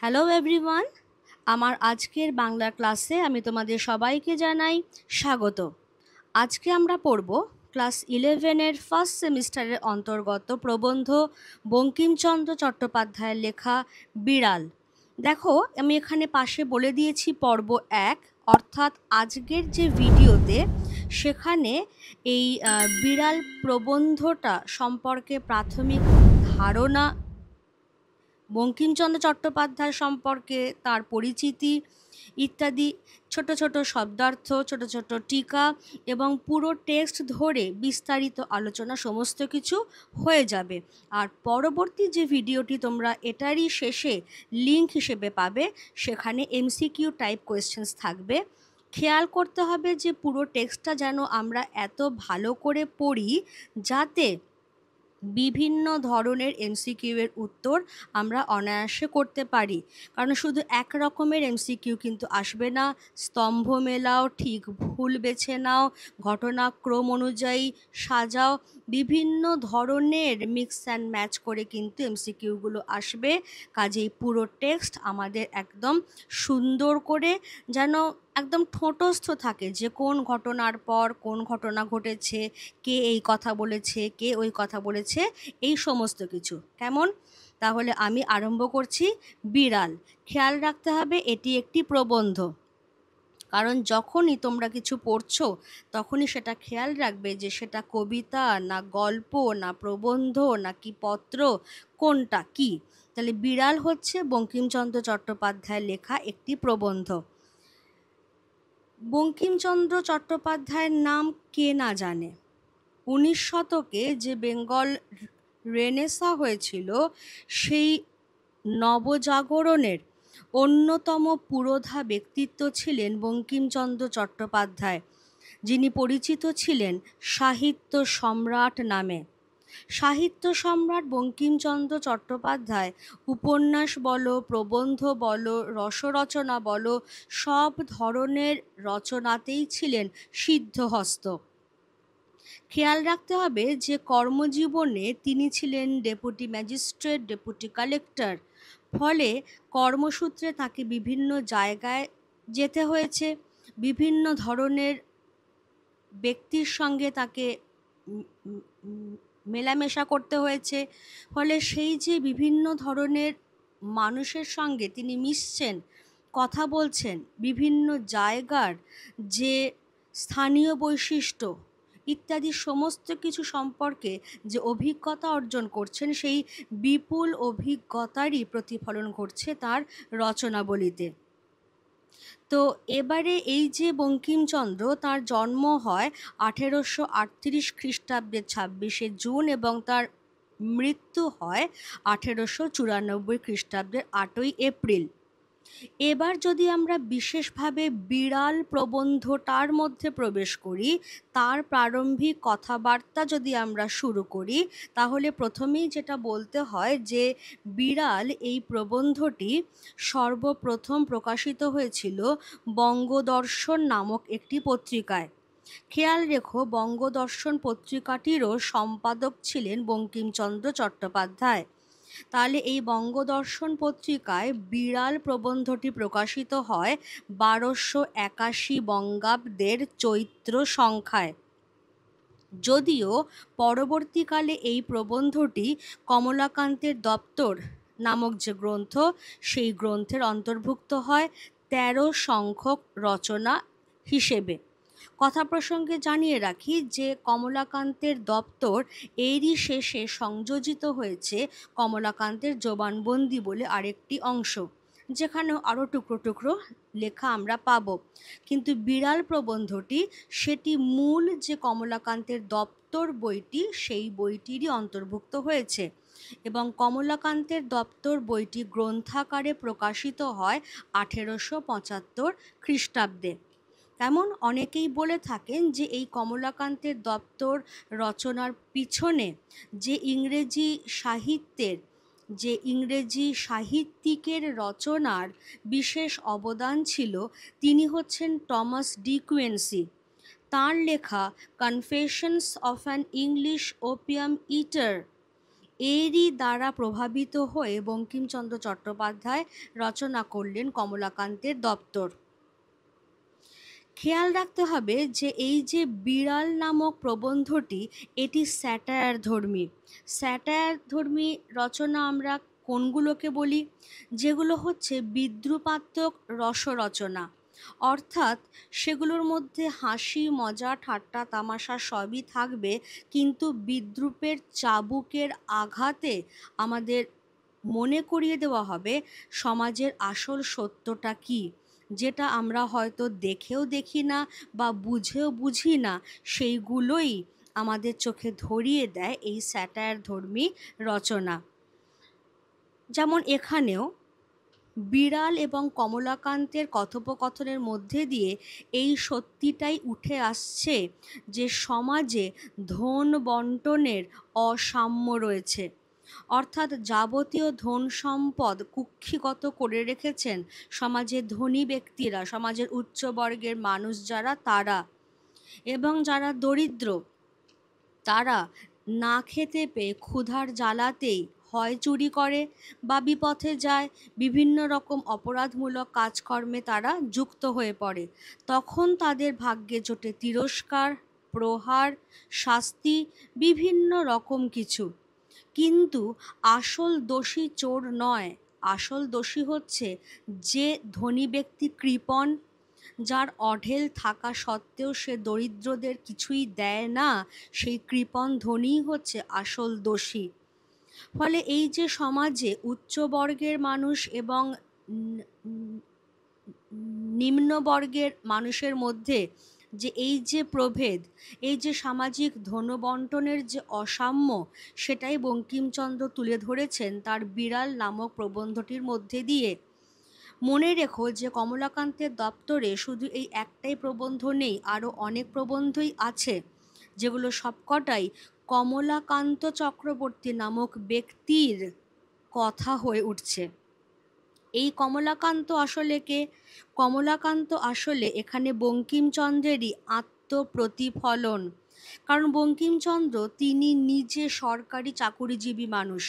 Hello everyone, আমার আজকের বাংলা ক্লাসে আমি তোমাদের সবাইকে জানাই স্বাগত। আজকে আমরা পড়ব ক্লাস 11-এর ফার্স্ট সেমিস্টারের অন্তর্গত প্রবন্ধ বঙ্কিমচন্দ্র চট্টোপাধ্যায়ের লেখা বিড়াল। দেখো, আমি এখানে পাশে বলে দিয়েছি পর্ব 1, অর্থাৎ আজকের যে ভিডিওতে সেখানে এই বিড়াল প্রবন্ধটা সম্পর্কে প্রাথমিক ধারণা, বঙ্কিমচন্দ্র চট্টোপাধ্যায় সম্পর্কে তার পরিচিতি ইত্যাদি, ছোট ছোট শব্দার্থ, ছোট ছোট টিকা এবং পুরো টেক্সট ধরে বিস্তারিত আলোচনা সমস্ত কিছু হয়ে যাবে। আর পরবর্তী যে ভিডিওটি তোমরা এটারই শেষে লিঙ্ক হিসেবে পাবে, সেখানে এমসিকিউ টাইপ কোয়েশ্চেন্স থাকবে। খেয়াল করতে হবে যে পুরো টেক্সটটা যেন আমরা এত ভালো করে পড়ি যাতে বিভিন্ন ধরনের এমসিকিউ এর উত্তর আমরা অনায়াসে করতে পারি। কারণ শুধু এক রকমের এমসিকিউ কিন্তু আসবে না। স্তম্ভ মেলাও, ঠিক ভুল বেছে নাও, ঘটনাক্রম অনুযায়ী সাজাও, বিভিন্ন ধরনের মিক্স অ্যান্ড ম্যাচ করে কিন্তু এমসিকিউগুলো আসবে। কাজেই পুরো টেক্সট আমাদের একদম সুন্দর করে যেন একদম ঠোঁটস্থ থাকে যে কোন ঘটনার পর কোন ঘটনা ঘটেছে, কে এই কথা বলেছে, কে ওই কথা বলেছে, এই সমস্ত কিছু। কেমন? তাহলে আমি আরম্ভ করছি। বিড়াল। খেয়াল রাখতে হবে এটি একটি প্রবন্ধ, কারণ যখনই তোমরা কিছু পড়ছো তখনই সেটা খেয়াল রাখবে যে সেটা কবিতা না গল্প না প্রবন্ধ নাকি পত্র, কোনটা কি। তাহলে বিড়াল হচ্ছে বঙ্কিমচন্দ্র চট্টোপাধ্যায়ের লেখা একটি প্রবন্ধ। বঙ্কিমচন্দ্র চট্টোপাধ্যায়ের নাম কে না জানে? 19 শতকে যে বেঙ্গল রেনেসা হয়েছিল, সেই নবজাগরণের অন্যতম পুরোধা ব্যক্তিত্ব ছিলেন বঙ্কিমচন্দ্র চট্টোপাধ্যায়, যিনি পরিচিত ছিলেন সাহিত্য সম্রাট নামে। সাহিত্য সম্রাট বঙ্কিমচন্দ্র চট্টোপাধ্যায় উপন্যাস বলো, প্রবন্ধ বলো, রসরচনা বলো, সব ধরনের রচনাতেই ছিলেন সিদ্ধহস্ত। খেয়াল রাখতে হবে যে কর্মজীবনে তিনি ছিলেন ডেপুটি ম্যাজিস্ট্রেট, ডেপুটি কালেক্টর। ফলে কর্মসূত্রে তাকে বিভিন্ন জায়গায় যেতে হয়েছে, বিভিন্ন ধরনের ব্যক্তির সঙ্গে তাকে মেলামেশা করতে হয়েছে। ফলে সেই যে বিভিন্ন ধরনের মানুষের সঙ্গে তিনি মিশছেন, কথা বলছেন, বিভিন্ন জায়গার যে স্থানীয় বৈশিষ্ট্য ইত্যাদি সমস্ত কিছু সম্পর্কে যে অভিজ্ঞতা অর্জন করছেন, সেই বিপুল অভিজ্ঞতারই প্রতিফলন ঘটছে তার রচনাবলিতে। তো এবারে এই যে বঙ্কিমচন্দ্র, তার জন্ম হয় 1838 খ্রিস্টাব্দের 26শে জুন এবং তার মৃত্যু হয় 1894 খ্রিস্টাব্দের 8ই এপ্রিল। এবার যদি আমরা বিশেষভাবে বিড়াল প্রবন্ধটার মধ্যে প্রবেশ করি, তার প্রারম্ভিক কথাবার্তা যদি আমরা শুরু করি, তাহলে প্রথমেই যেটা বলতে হয় যে বিড়াল এই প্রবন্ধটি সর্বপ্রথম প্রকাশিত হয়েছিল বঙ্গদর্শন নামক একটি পত্রিকায়। খেয়াল রেখো, বঙ্গদর্শন পত্রিকাটিরও সম্পাদক ছিলেন বঙ্কিমচন্দ্র চট্টোপাধ্যায়। তাহলে এই বঙ্গদর্শন পত্রিকায় বিড়াল প্রবন্ধটি প্রকাশিত হয় 1281 বঙ্গাব্দের চৈত্র সংখ্যায়। যদিও পরবর্তীকালে এই প্রবন্ধটি কমলাকান্তের দপ্তর নামক যে গ্রন্থ, সেই গ্রন্থের অন্তর্ভুক্ত হয় 13 সংখ্যক রচনা হিসেবে। কথা প্রসঙ্গে জানিয়ে রাখি যে কমলাকান্তের দপ্তর এরই শেষে সংযোজিত হয়েছে কমলাকান্তের জবানবন্দি বলে আরেকটি অংশ, যেখানেও আরও টুকরো টুকরো লেখা আমরা পাব। কিন্তু বিড়াল প্রবন্ধটি সেটি মূল যে কমলাকান্তের দপ্তর বইটি, সেই বইটিরই অন্তর্ভুক্ত হয়েছে এবং কমলাকান্তের দপ্তর বইটি গ্রন্থাকারে প্রকাশিত হয় 1875 খ্রিস্টাব্দে। তেমন অনেকেই বলে থাকেন যে এই কমলাকান্তের দপ্তর রচনার পিছনে যে ইংরেজি সাহিত্যিকের রচনার বিশেষ অবদান ছিল, তিনি হচ্ছেন টমাস ডি কুইন্সি। তাঁর লেখা confessions of an English opium eater, এরই দ্বারা প্রভাবিত হয়ে বঙ্কিমচন্দ্র চট্টোপাধ্যায় রচনা করলেন কমলাকান্তের দপ্তর। খেয়াল রাখতে হবে যে এই যে বিড়াল নামক প্রবন্ধটি, এটি স্যাটায়ার ধর্মী। স্যাটায়ার ধর্মী রচনা আমরা কোনগুলোকে বলি? যেগুলো হচ্ছে বিদ্রূপাত্মক রসরচনা, অর্থাৎ সেগুলোর মধ্যে হাসি, মজা, ঠাট্টা, তামাশা সবই থাকবে, কিন্তু বিদ্রূপের চাবুকের আঘাতে আমাদের মনে করিয়ে দেওয়া হবে সমাজের আসল সত্যটা কী, যেটা আমরা হয়তো দেখেও দেখি না বা বুঝেও বুঝি না, সেইগুলোই আমাদের চোখে ধরিয়ে দেয় এই স্যাটায়ার ধর্মী রচনা। যেমন এখানেও বিড়াল এবং কমলাকান্তের কথোপকথনের মধ্যে দিয়ে এই সত্যিটাই উঠে আসছে যে সমাজে ধন বন্টনের অসাম্য রয়েছে, অর্থাৎ যাবতীয় ধন সম্পদ কুক্ষিগত করে রেখেছেন সমাজের ধনী ব্যক্তিরা, সমাজের উচ্চবর্গের মানুষ যারা তারা, এবং যারা দরিদ্র তারা না খেতে পেয়ে ক্ষুধার জ্বালাতেই হয় চুরি করে বা বিপথে যায়, বিভিন্ন রকম অপরাধমূলক কাজকর্মে তারা যুক্ত হয়ে পড়ে। তখন তাদের ভাগ্যে জোটে তিরস্কার, প্রহার, শাস্তি, বিভিন্ন রকম কিছু। কিন্তু আসল দোষী চোর নয়, আসল দোষী হচ্ছে যে ধনী ব্যক্তি কৃপণ, যার অঢেল থাকা সত্ত্বেও সে দরিদ্রদের কিছুই দেয় না, সেই কৃপণ ধনীই হচ্ছে আসল দোষী। ফলে এই যে সমাজে উচ্চবর্গের মানুষ এবং নিম্নবর্গের মানুষের মধ্যে যে এই যে প্রভেদ, এই যে সামাজিক ধনবন্টনের যে অসাম্য, সেটাই বঙ্কিমচন্দ্র তুলে ধরেছেন তার বিড়াল নামক প্রবন্ধটির মধ্যে দিয়ে। মনে রেখো যে কমলাকান্তের দপ্তরে শুধু এই একটাই প্রবন্ধ নেই, আরও অনেক প্রবন্ধই আছে, যেগুলো সবকটাই কমলাকান্ত চক্রবর্তী নামক ব্যক্তির কথা হয়ে উঠছে। এই কমলাকান্ত আসলে কে? কমলাকান্ত আসলে এখানে বঙ্কিমচন্দ্রেরই আত্মপ্রতিফলন। কারণ বঙ্কিমচন্দ্র তিনি নিজে সরকারি চাকুরিজীবী মানুষ,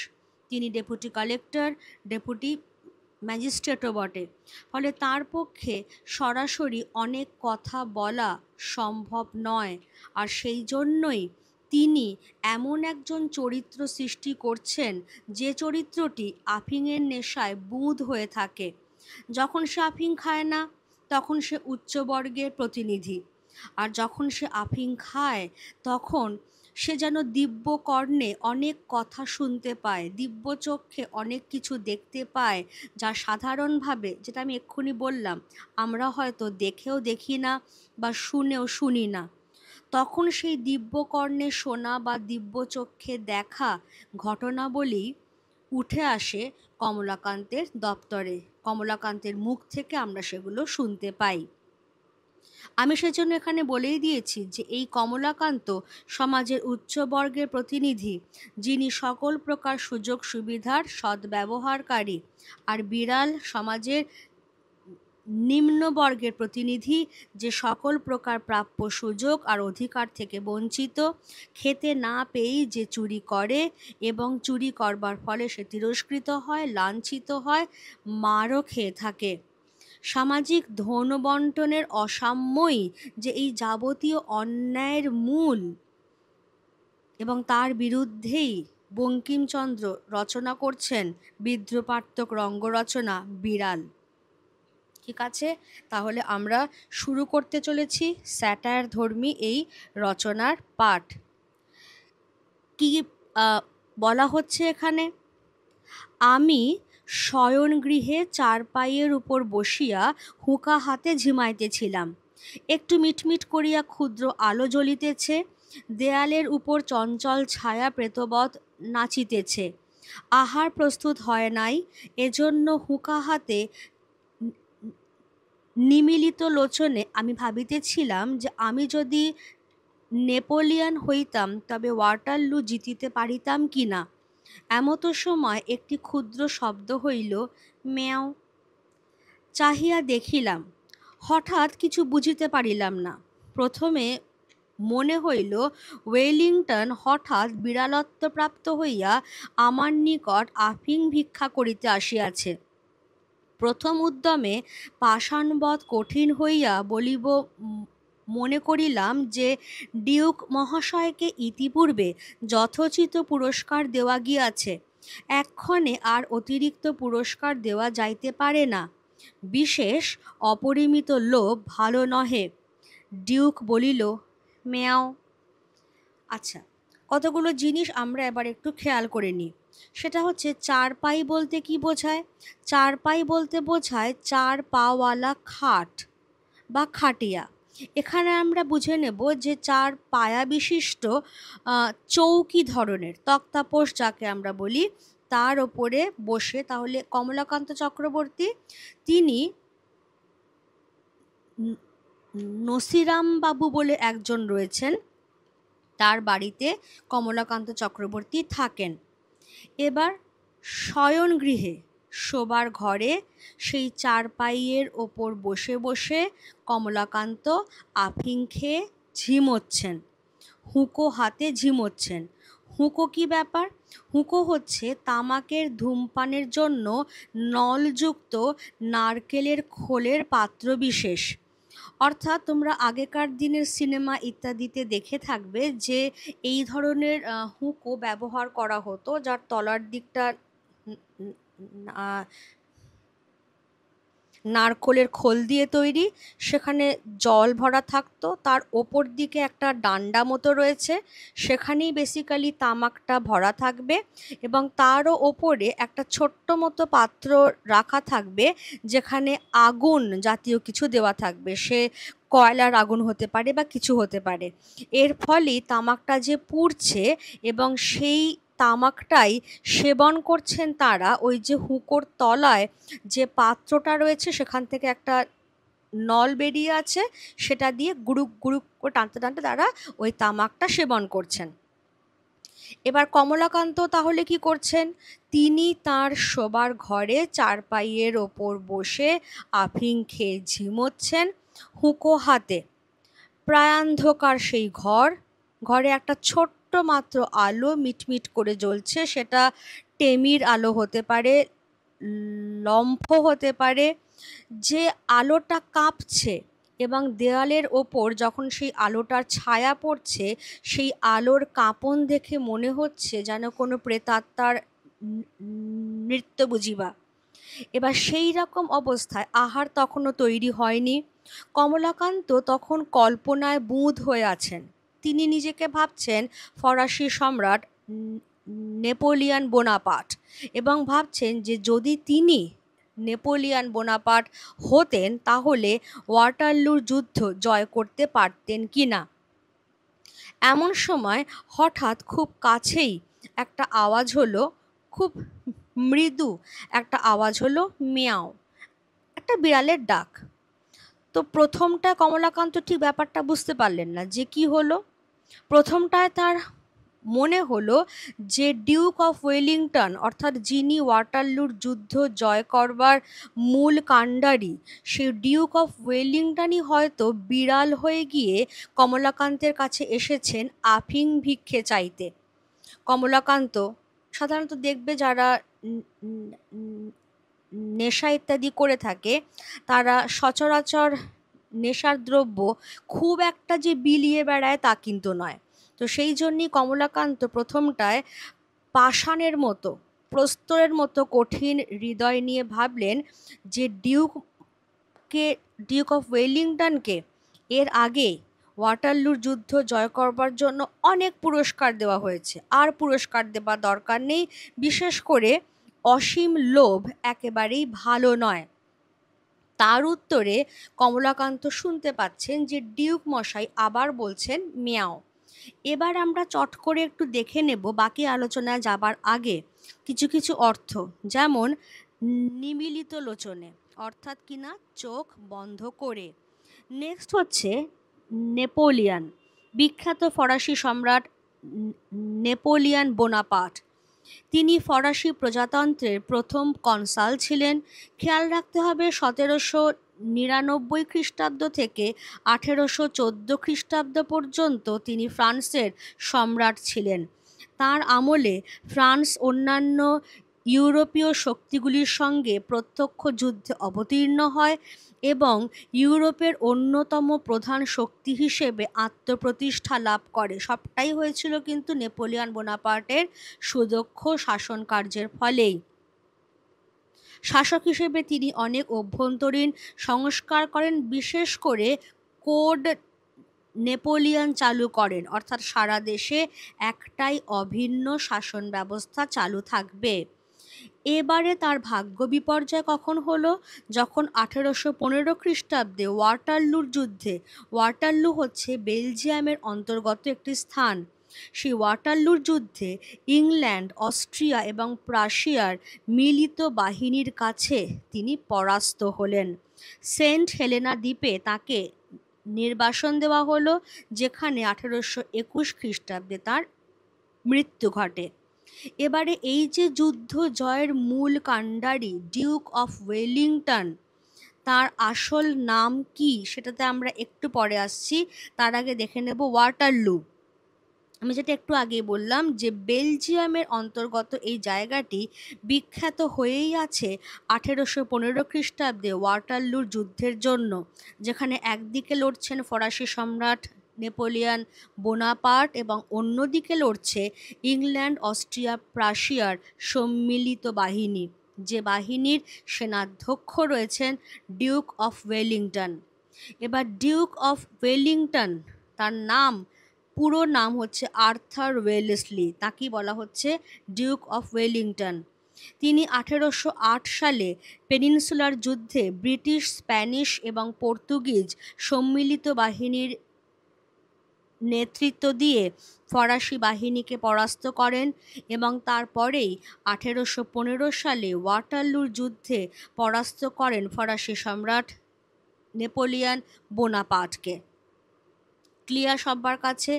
তিনি ডেপুটি কালেক্টর, ডেপুটি ম্যাজিস্ট্রেটও বটে। ফলে তার পক্ষে সরাসরি অনেক কথা বলা সম্ভব নয়, আর সেই জন্যই তিনি এমন একজন চরিত্র সৃষ্টি করছেন যে চরিত্রটি আফিংয়ের নেশায় বুঁদ হয়ে থাকে। যখন সে আফিং খায় না তখন সে উচ্চবর্গের প্রতিনিধি, আর যখন সে আফিং খায় তখন সে যেন দিব্য কর্ণে অনেক কথা শুনতে পায়, দিব্য চক্ষে অনেক কিছু দেখতে পায়, যা সাধারণভাবে, যেটা আমি এক্ষুনি বললাম, আমরা হয়তো দেখেও দেখি না বা শুনেও শুনি না। তখন সেই দিব্য কর্ণে শোনা বা দিব্য চক্ষে দেখা ঘটনাবলী উঠে আসে কমলাকান্তের দপ্তরে, কমলাকান্তের মুখ থেকে আমরা সেগুলো শুনতে পাই। আমি সেজন্য এখানে বলেই দিয়েছি যে এই কমলাকান্ত সমাজের উচ্চবর্গের প্রতিনিধি, যিনি সকল প্রকার সুযোগ সুবিধার সদ্ব্যবহারকারী, আর বিড়াল সমাজের নিম্নবর্গের প্রতিনিধি, যে সকল প্রকার প্রাপ্য সুযোগ আর অধিকার থেকে বঞ্চিত, খেতে না পেয়েই যে চুরি করে এবং চুরি করবার ফলে সে তিরস্কৃত হয়, লাঞ্ছিত হয়, মারও খেয়ে থাকে। সামাজিক ধনবন্টনের অসাম্যই যে এই যাবতীয় অন্যায়ের মূল, এবং তার বিরুদ্ধেই বঙ্কিমচন্দ্র রচনা করছেন বিদ্রূপাত্মক রঙ্গরচনা বিড়াল। ঠিক আছে, তাহলে আমরা শুরু করতে চলেছি স্যাটায়ার ধর্মী এই রচনার পাঠ। কি বলা হচ্ছে এখানে? আমি শয়নগৃহে চারপাইয়ের উপর বসিয়া হুঁকা হাতে ঝিমাইতেছিলাম। একটু মিটমিট করিয়া ক্ষুদ্র আলো জ্বলিতেছে, দেয়ালের উপর চঞ্চল ছায়া প্রেতবৎ নাচিতেছে। আহার প্রস্তুত হয় নাই, এজন্য হুঁকা হাতে নিমীলিত লোচনে আমি ভাবিতেছিলাম যে আমি যদি নেপোলিয়ন হইতাম তবে ওয়াটারলু জিতিতে পারিতাম কি না। এমতো সময় একটি ক্ষুদ্র শব্দ হইল, মেয়াও। চাহিয়া দেখিলাম, হঠাৎ কিছু বুঝিতে পারিলাম না। প্রথমে মনে হইল ওয়েলিংটন হঠাৎ বিড়ালত্বপ্রাপ্ত হইয়া আমার নিকট আফিং ভিক্ষা করিতে আসিয়াছে। প্রথম উদ্যমে পাষাণবৎ কঠিন হইয়া বলিব মনে করিলাম যে ডিউক মহাশয়কে ইতিপূর্বে যথোচিত পুরস্কার দেওয়া গিয়াছে, এক্ষণে আর অতিরিক্ত পুরস্কার দেওয়া যাইতে পারে না। বিশেষ অপরিমিত লোভ ভালো নহে। ডিউক বলিল, মেয়াও। আচ্ছা, কতগুলো জিনিস আমরা এবার একটু খেয়াল করে নিই। সেটা হচ্ছে চারপাই বলতে কি বোঝায়? চারপাই বলতে বোঝায় চার পাওয়ালা খাট বা খাটিয়া। এখানে আমরা বুঝে নেব যে চার পায়া বিশিষ্ট চৌকি ধরনের তক্তাপোষ যাকে আমরা বলি, তার ওপরে বসে, তাহলে কমলাকান্ত চক্রবর্তী তিনি নসিরাম বাবু বলে একজন রয়েছেন, তার বাড়িতে কমলাকান্ত চক্রবর্তী থাকেন। এবার শয়নগৃহে শোবার ঘরে সেই চারপাইয়ের ওপর বসে বসে কমলাকান্ত আফিং খেয়ে ঝিমোচ্ছেন, হুঁকো হাতে ঝিমোচ্ছেন। হুঁকো কি ব্যাপার? হুঁকো হচ্ছে তামাকের ধূমপানের জন্য নলযুক্ত নারকেলের খোলের পাত্র বিশেষ। অর্থাৎ তোমরা আগেকার দিনের সিনেমা ইত্যাদিতে দেখে থাকবে যে এই ধরনের হুঁকো ব্যবহার করা হতো, যার তলার দিকটা নারকেলের খোল দিয়ে তৈরি, সেখানে জল ভরা থাকতো, তার ওপর দিকে একটা ডান্ডা মতো রয়েছে, সেখানেই বেসিক্যালি তামাকটা ভরা থাকবে, এবং তারও ওপরে একটা ছোট্ট মতো পাত্র রাখা থাকবে যেখানে আগুন জাতীয় কিছু দেওয়া থাকবে, সে কয়লার আগুন হতে পারে বা কিছু হতে পারে। এর ফলে তামাকটা যে পুড়ছে এবং সেই তামাকটাই সেবন করছেন তারা, ওই যে হুঁকোর তলায় যে পাত্রটা রয়েছে সেখান থেকে একটা নল বেরিয়ে আছে, সেটা দিয়ে গুড়ুক গুড়ুক করে টানতে টানতে তারা ওই তামাকটা সেবন করছেন। এবার কমলাকান্ত তাহলে কি করছেন? তিনি তার শোবার ঘরে চারপাইয়ের ওপর বসে আফিং খেয়ে ঝিমোচ্ছেন, হুঁকো হাতে। প্রায়ান্ধকার সেই ঘরে একটা ছোট্ট মাত্র আলো মিটমিট করে জ্বলছে, সেটা টেমির আলো হতে পারে, লম্ফ হতে পারে। যে আলোটা কাঁপছে এবং দেওয়ালের ওপর যখন সেই আলোটার ছায়া পড়ছে, সেই আলোর কাঁপন দেখে মনে হচ্ছে যেন কোনো প্রেতাত্মার নৃত্য বুঝিবা। এবার সেই রকম অবস্থায় আহার তখনও তৈরি হয়নি। কমলাকান্ত তখন কল্পনায় বুঁদ হয়ে আছেন। তিনি নিজেকে ভাবছেন ফরাসি সম্রাট নেপোলিয়ান বোনাপার্ট, এবং ভাবছেন যে যদি তিনি নেপোলিয়ান বোনাপার্ট হতেন তাহলে ওয়াটারলুর যুদ্ধ জয় করতে পারতেন কি না। এমন সময় হঠাৎ খুব কাছেই একটা আওয়াজ হলো, খুব মৃদু একটা আওয়াজ হলো, মিয়াও, একটা বিড়ালের ডাক। তো প্রথমটা কমলাকান্ত ঠিক ব্যাপারটা বুঝতে পারলেন না যে কি হলো। প্রথমটায় তার মনে হলো যে ডিউক অফ ওয়েলিংটন, অর্থাৎ যিনি ওয়াটারলুর যুদ্ধ জয় করবার মূল কাণ্ডারি, সেই ডিউক অফ ওয়েলিংটনই হয়তো বিড়াল হয়ে গিয়ে কমলাকান্তের কাছে এসেছেন আফিং ভিক্ষে চাইতে। কমলাকান্ত সাধারণত দেখবে যারা নেশা ইত্যাদি করে থাকে তারা সচরাচর নেশার দ্রব্য খুব একটা যে বিলিয়ে বেড়ায় তা কিন্তু নয়। তো সেই জন্যই কমলাকান্ত প্রথমটায় পাষাণের মতো, প্রস্তরের মতো কঠিন হৃদয় নিয়ে ভাবলেন যে ডিউক অফ ওয়েলিংটনকে এর আগে ওয়াটারলুর যুদ্ধ জয় করবার জন্য অনেক পুরস্কার দেওয়া হয়েছে, আর পুরস্কার দেবার দরকার নেই, বিশেষ করে অসীম লোভ একেবারেই ভালো নয়। তার উত্তরে কমলাকান্ত শুনতে পাচ্ছেন যে ডিউক মশাই আবার বলছেন মিয়াও। এবার আমরা চট করে একটু দেখে নেব বাকি আলোচনায় যাবার আগে কিছু কিছু অর্থ, যেমন নিমিলিত লোচনে, অর্থাৎ কিনা চোখ বন্ধ করে। নেক্সট হচ্ছে নেপোলিয়ান, বিখ্যাত ফরাসি সম্রাট নেপোলিয়ান বোনাপার্ট। তিনি ফরাসি প্রজাতন্ত্রের প্রথম কনসাল ছিলেন। খেয়াল রাখতে হবে খ্রিস্টাব্দ থেকে 1814 খ্রিস্টাব্দ পর্যন্ত তিনি ফ্রান্সের সম্রাট ছিলেন। তাঁর আমলে ফ্রান্স অন্যান্য ইউরোপীয় শক্তিগুলির সঙ্গে প্রত্যক্ষ যুদ্ধে অবতীর্ণ হয় এবং ইউরোপের অন্যতম প্রধান শক্তি হিসেবে আত্মপ্রতিষ্ঠা লাভ করে। সবটাই হয়েছিল কিন্তু নেপোলিয়ন বোনাপার্টের সুদক্ষ শাসন কার্যের ফলেই। শাসক হিসেবে তিনি অনেক অভ্যন্তরীণ সংস্কার করেন, বিশেষ করে কোড নেপোলিয়ন চালু করেন, অর্থাৎ সারা দেশে একটাই অভিন্ন শাসন ব্যবস্থা চালু থাকবে। এবারে তার ভাগ্য বিপর্যয় কখন হলো? যখন 1815 খ্রিস্টাব্দে ওয়াটারলুর যুদ্ধে, ওয়াটারলু হচ্ছে বেলজিয়ামের অন্তর্গত একটি স্থান, সেই ওয়াটারলুর যুদ্ধে ইংল্যান্ড, অস্ট্রিয়া এবং প্রাশিয়ার মিলিত বাহিনীর কাছে তিনি পরাস্ত হলেন। সেন্ট হেলেনা দ্বীপে তাকে নির্বাসন দেওয়া হলো, যেখানে 1821 খ্রিস্টাব্দে তার মৃত্যু ঘটে। এবারে এই যে যুদ্ধ জয়ের মূল কাণ্ডারি ডিউক অফ ওয়েলিংটন, তার আসল নাম কি সেটাতে আমরা একটু পরে আসছি। তার আগে দেখে নেব ওয়াটারলু। আমি যেটা একটু আগেই বললাম যে বেলজিয়ামের অন্তর্গত এই জায়গাটি বিখ্যাত হয়েই আছে 1815 খ্রিস্টাব্দে ওয়াটারলুর যুদ্ধের জন্য, যেখানে একদিকে লড়ছেন ফরাসি সম্রাট নেপোলিয়ন বোনাপার্ট এবং অন্যদিকে লড়ছে ইংল্যান্ড, অস্ট্রিয়া, প্রাশিয়ার সম্মিলিত বাহিনী, যে বাহিনীর সেনাধ্যক্ষ রয়েছেন ডিউক অফ ওয়েলিংটন। এবার ডিউক অফ ওয়েলিংটন, তার নাম, পুরো নাম হচ্ছে আর্থার ওয়েলেসলি, তাকেই বলা হচ্ছে ডিউক অফ ওয়েলিংটন। তিনি 1808 সালে পেনিনসুলার যুদ্ধে ব্রিটিশ, স্প্যানিশ এবং পর্তুগিজ সম্মিলিত বাহিনীর নেতৃত্ব দিয়ে ফরাসি বাহিনীকে পরাস্ত করেন এবং তারপরেই 1815 সালে ওয়াটারলুর যুদ্ধে পরাস্ত করেন ফরাসি সম্রাট নেপোলিয়ন বোনাপার্টকে। ক্লিয়ার সবার কাছে?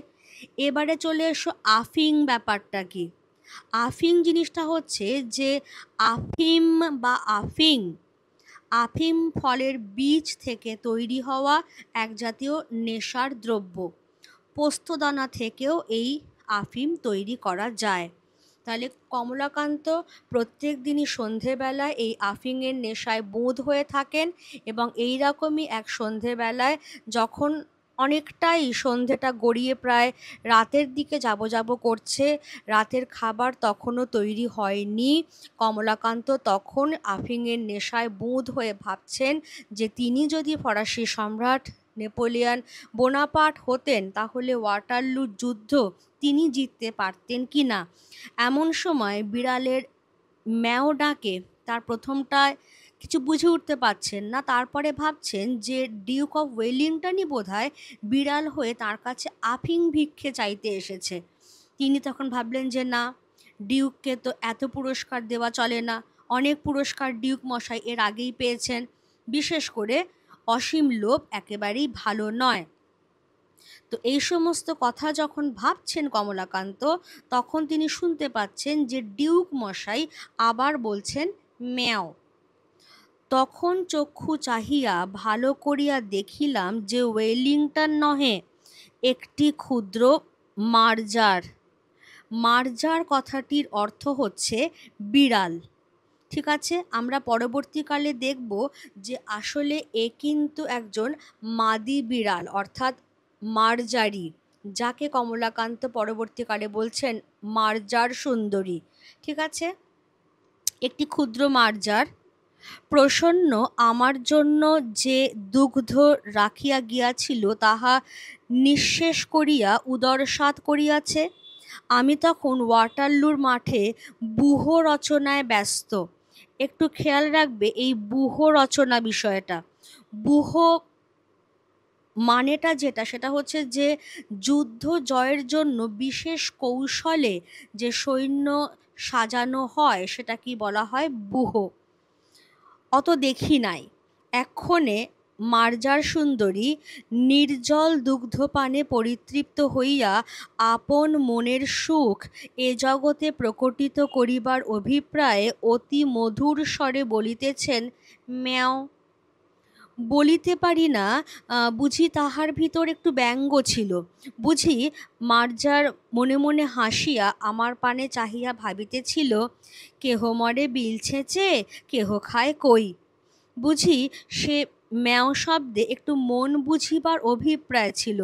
এবারে চলে এসো আফিং ব্যাপারটা কি। আফিং জিনিসটা হচ্ছে যে আফিম বা আফিম ফলের বীজ থেকে তৈরি হওয়া এক জাতীয় নেশার দ্রব্য। পোস্তদানা থেকেও এই আফিম তৈরি করা যায়। তাহলে কমলাকান্ত প্রত্যেক দিনই সন্ধেবেলায় এই আফিংয়ের নেশায় বুঁদ হয়ে থাকেন এবং এই রকমই এক সন্ধেবেলায় যখন অনেকটাই সন্ধেটা গড়িয়ে প্রায় রাতের দিকে যাব করছে, রাতের খাবার তখনও তৈরি হয়নি, কমলাকান্ত তখন আফিংয়ের নেশায় বুঁদ হয়ে ভাবছেন যে তিনি যদি ফরাসি সম্রাট নেপোলিয়ন বোনাপার্ট হতেন তাহলে ওয়াটারলু যুদ্ধ তিনি জিততে পারতেন কি না। এমন সময় বিড়ালের ম্যাও ডাকে তার প্রথমটায় কিছু বুঝে উঠতে পারছেন না, তারপরে ভাবছেন যে ডিউক অফ ওয়েলিংটনই বোধহয় বিড়াল হয়ে তার কাছে আফিং ভিক্ষে চাইতে এসেছে। তিনি তখন ভাবলেন যে না, ডিউককে তো এত পুরস্কার দেওয়া চলে না, অনেক পুরস্কার ডিউক মশাই এর আগেই পেয়েছেন, বিশেষ করে অসীম লোভ একেবারেই ভালো নয়। তো এই সমস্ত কথা যখন ভাবছেন কমলাকান্ত, তখন তিনি শুনতে পাচ্ছেন যে ডিউক মশাই আবার বলছেন ম্যাও। তখন চক্ষু চাহিয়া ভালো করিয়া দেখিলাম যে ওয়েলিংটন নহে, একটি ক্ষুদ্র মার্জার। মার্জার কথাটির অর্থ হচ্ছে বিড়াল। ঠিক আছে, আমরা পরবর্তীকালে দেখব যে আসলে এ কিন্তু একজন মাদি বিড়াল, অর্থাৎ মার্জারি, যাকে কমলাকান্ত পরবর্তীকালে বলছেন মার্জার সুন্দরী। ঠিক আছে, একটি ক্ষুদ্র মার্জার প্রসন্ন আমার জন্য যে দুগ্ধ রাখিয়া গিয়াছিল তাহা নিঃশেষ করিয়া উদরসাৎ করিয়াছে। আমি তখন ওয়াটারলুর মাঠে ব্যূহ রচনায় ব্যস্ত। একটু খেয়াল রাখবে এই ব্যূহ রচনা বিষয়টা। ব্যূহ মানেটা যেটা, সেটা হচ্ছে যে যুদ্ধ জয়ের জন্য বিশেষ কৌশলে যে সৈন্য সাজানো হয় সেটা কি বলা হয়? ব্যূহ। অত দেখি নাই। এক্ষণে মার্জার সুন্দরী নির্জল দুগ্ধপানে পরিতৃপ্ত হইয়া আপন মনের সুখ এ জগতে প্রকটিত করিবার অভিপ্রায়ে অতি মধুর স্বরে বলিতেছেন ম্যাও। বলিতে পারি না, বুঝি তাহার ভিতর একটু ব্যঙ্গ ছিল। বুঝি মার্জার মনে মনে হাসিয়া আমার পানে চাহিয়া ভাবিতেছিল, কেহ মরে বিল ছেঁচে, কেহ খায় কই। বুঝি সে ম্যাও শব্দে একটু মন বুঝিবার অভিপ্রায় ছিল।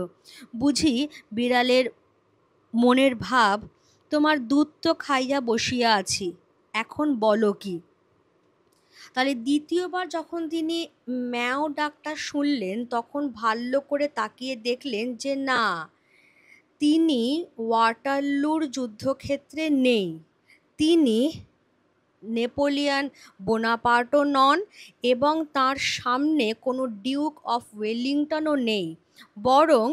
বুঝি বিড়ালের মনের ভাব, তোমার দুধ তো খাইয়া বসিয়া আছি, এখন বলো কি। তাহলে দ্বিতীয়বার যখন তিনি ম্যাও ডাকটা শুনলেন, তখন ভালো করে তাকিয়ে দেখলেন যে না, তিনি ওয়াটারলুর যুদ্ধক্ষেত্রে নেই, তিনি নেপোলিয়ন বোনাপার্টও নন, এবং তার সামনে কোনো ডিউক অফ ওয়েলিংটনও নেই, বরং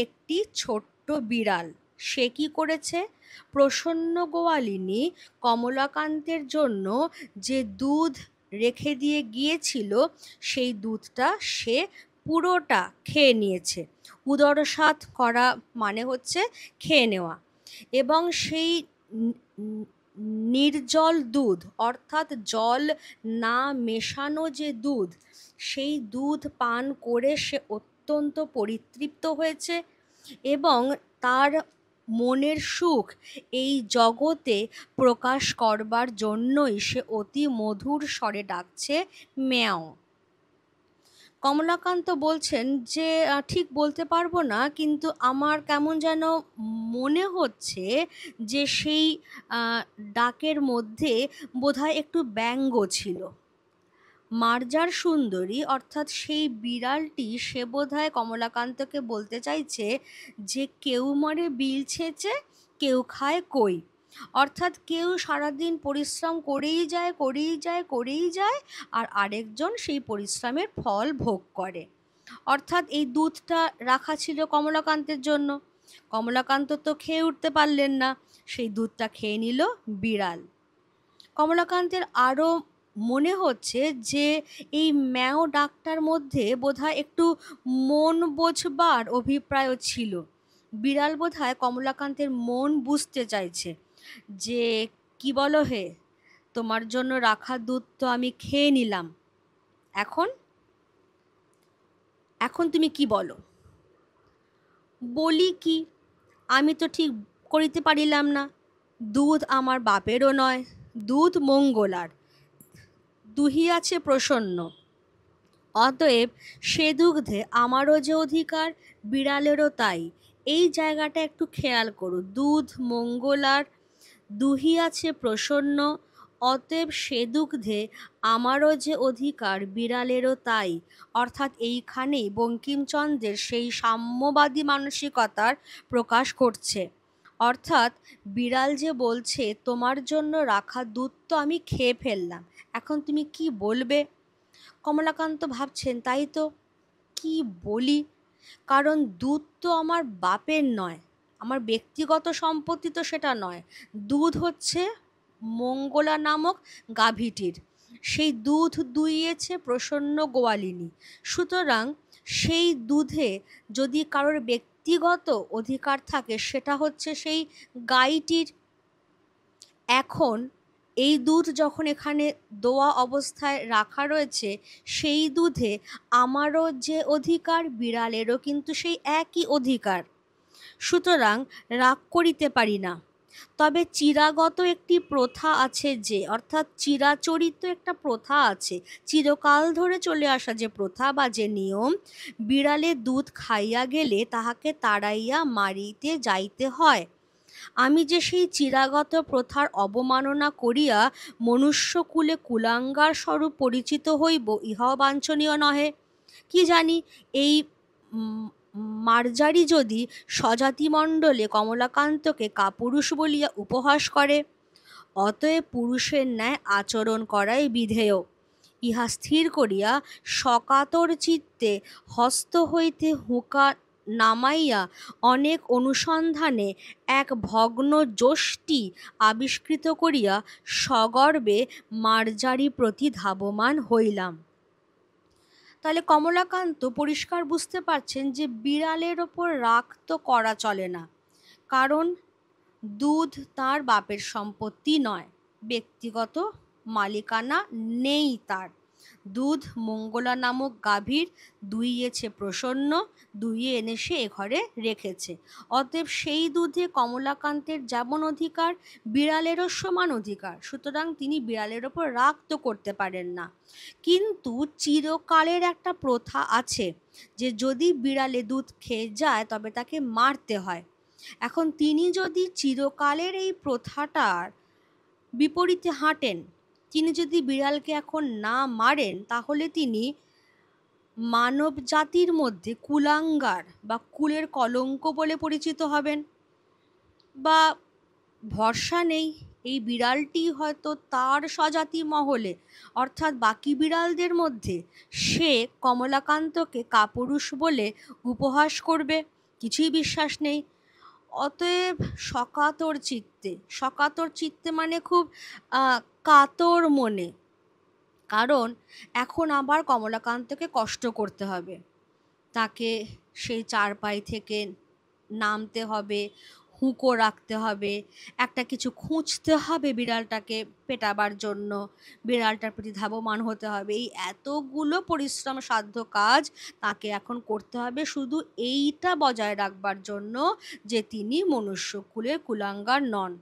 একটি ছোট্ট বিড়াল। সে কি করেছে? প্রসন্ন গোয়ালিনী কমলাকান্তের জন্য যে দুধ রেখে দিয়ে গিয়েছিল, সেই দুধটা সে পুরোটা খেয়ে নিয়েছে। উদরসাৎ করা মানে হচ্ছে খেয়ে নেওয়া। এবং সেই নির্জল দুধ, অর্থাৎ জল না মেশানো যে দুধ, সেই দুধ পান করে সে অত্যন্ত পরিতৃপ্ত হয়েছে, এবং তার মনের সুখ এই জগতে প্রকাশ করবার জন্যই সে অতি মধুর স্বরে ডাকছে ম্যাও। কমলাকান্ত বলছেন যে ঠিক বলতে পারবো না, কিন্তু আমার কেমন যেন মনে হচ্ছে যে সেই ডাকের মধ্যে বোধহয় একটু ব্যঙ্গ ছিল। মার্জার সুন্দরী অর্থাৎ সেই বিড়ালটি, সে বোধহয় কমলাকান্তকে বলতে চাইছে যে কেউ মরে বিল ছেঁচে, কেউ খায় কই। অর্থাৎ কেউ সারাদিন পরিশ্রম করেই যায় করেই যায় করেই যায়, আর আরেকজন সেই পরিশ্রমের ফল ভোগ করে। অর্থাৎ এই দুধটা রাখা ছিল কমলাকান্তের জন্য, কমলাকান্ত তো খেয়ে উঠতে পারলেন না, সেই দুধটা খেয়ে নিল বিড়াল। কমলাকান্তের আরও মনে হচ্ছে যে এই ম্যাও ডাকটার মধ্যে বোধহয় একটু মন বোঝবার অভিপ্রায়ও ছিল। বিড়াল বোধহয় কমলাকান্তের মন বুঝতে চাইছে যে কি বলো হে, তোমার জন্য রাখা দুধ তো আমি খেয়ে নিলাম, এখন এখন তুমি কি বলো। বলি কি, আমি তো ঠিক করিতে পারিলাম না। দুধ আমার বাপেরও নয়, দুধ মঙ্গলার, দুহিয়াছে প্রসন্ন, অতএব সে দুগ্ধে আমারও যে অধিকার, বিড়ালেরও তাই। এই জায়গাটা একটু খেয়াল করো, দুধ মঙ্গলার, দুহিয়াছে প্রসন্ন, অতএব সে দুগ্ধে আমারও যে অধিকার, বিড়ালেরও তাই। অর্থাৎ এইখানেই বঙ্কিমচন্দ্রের সেই সাম্যবাদী মানসিকতার প্রকাশ ঘটছে। অর্থাৎ বিড়াল যে বলছে তোমার জন্য রাখা দুধ তো আমি খেয়ে ফেললাম, এখন তুমি কি বলবে। কমলাকান্ত ভাবছেন তাই তো, কি বলি, কারণ দুধ তো আমার বাপের নয়, আমার ব্যক্তিগত সম্পত্তি তো সেটা নয়। দুধ হচ্ছে মঙ্গলা নামক গাভীটির, সেই দুধ দুইয়েছে প্রসন্ন গোয়ালিনী। সুতরাং সেই দুধে যদি কারোর ব্যক্তিগত অধিকার থাকে, সেটা হচ্ছে সেই গাইটির। এখন এই দুধ যখন এখানে দোয়া অবস্থায় রাখা রয়েছে, সেই দুধে আমারও যে অধিকার, বিড়ালেরও কিন্তু সেই একই অধিকার। সুতরাং রাগ করিতে পারি না। তবে চিরাগত একটি প্রথা আছে, যে অর্থাৎ চিরাচরিত একটা প্রথা আছে, চিরকাল ধরে চলে আসা যে প্রথা বা যে নিয়ম, বিড়ালে দুধ খাইয়া গেলে তাহাকে তাড়াইয়া মারিতে যাইতে হয়। আমি যে সেই চিরাগত প্রথার অবমাননা করিয়া মনুষ্যকুলে কুলাঙ্গার স্বরূপ পরিচিত হইব, ইহাও বাঞ্ছনীয় নহে। কি জানি এই মার্জারি যদি স্বজাতিমণ্ডলে কমলাকান্তকে কাপুরুষ বলিয়া উপহাস করে, অতএব পুরুষের ন্যায় আচরণ করাই বিধেয়। ইহা স্থির করিয়া সকাতর চিত্তে হস্ত হইতে হুঁকা নামাইয়া অনেক অনুসন্ধানে এক ভগ্ন যষ্টি আবিষ্কৃত করিয়া সগর্বে মার্জারি প্রতি ধাবমান হইলাম। তাহলে কমলাকান্ত পরিষ্কার বুঝতে পারছেন যে বিড়ালের ওপর রাগ তো করা চলে না, কারণ দুধ তার বাপের সম্পত্তি নয়, ব্যক্তিগত মালিকানা নেই তার। দুধ মঙ্গলা নামক গাভীর দুইয়েছে প্রসন্ন, দুইয়ে এনে সে এ ঘরে রেখেছে। অতএব সেই দুধে কমলাকান্তের যেমন অধিকার, বিড়ালেরও সমান অধিকার, সুতরাং তিনি বিড়ালের ওপর রাগ তো করতে পারেন না। কিন্তু চিরকালের একটা প্রথা আছে যে যদি বিড়ালে দুধ খেয়ে যায় তবে তাকে মারতে হয়। এখন তিনি যদি চিরকালের এই প্রথাটার বিপরীতে হাঁটেন, তিনি যদি বিড়ালকে এখন না মারেন, তাহলে তিনি মানব জাতির মধ্যে কুলাঙ্গার বা কুলের কলঙ্ক বলে পরিচিত হবেন। বা ভরসা নেই, এই বিড়ালটি হয়তো তার স্বজাতি মহলে অর্থাৎ বাকি বিড়ালদের মধ্যে সে কমলাকান্তকে কাপুরুষ বলে উপহাস করবে, কিছুই বিশ্বাস নেই। অতএব সকাতর চিত্তে মানে খুব কাতর মনে, কারণ এখন আবার কমলাকান্তকে কষ্ট করতে হবে, তাকে সেই চারপাই থেকে নামতে হবে, হুঁকো রাখতে হবে, একটা কিছু খুঁজতে হবে বিড়ালটাকে পেটাবার জন্য, বিড়ালটার প্রতি ধাবমান হতে হবে। এই এতগুলো পরিশ্রম সাধ্য কাজ তাকে এখন করতে হবে শুধু এইটা বজায় রাখবার জন্য যে তিনি মনুষ্যকুলের কুলাঙ্গার নন।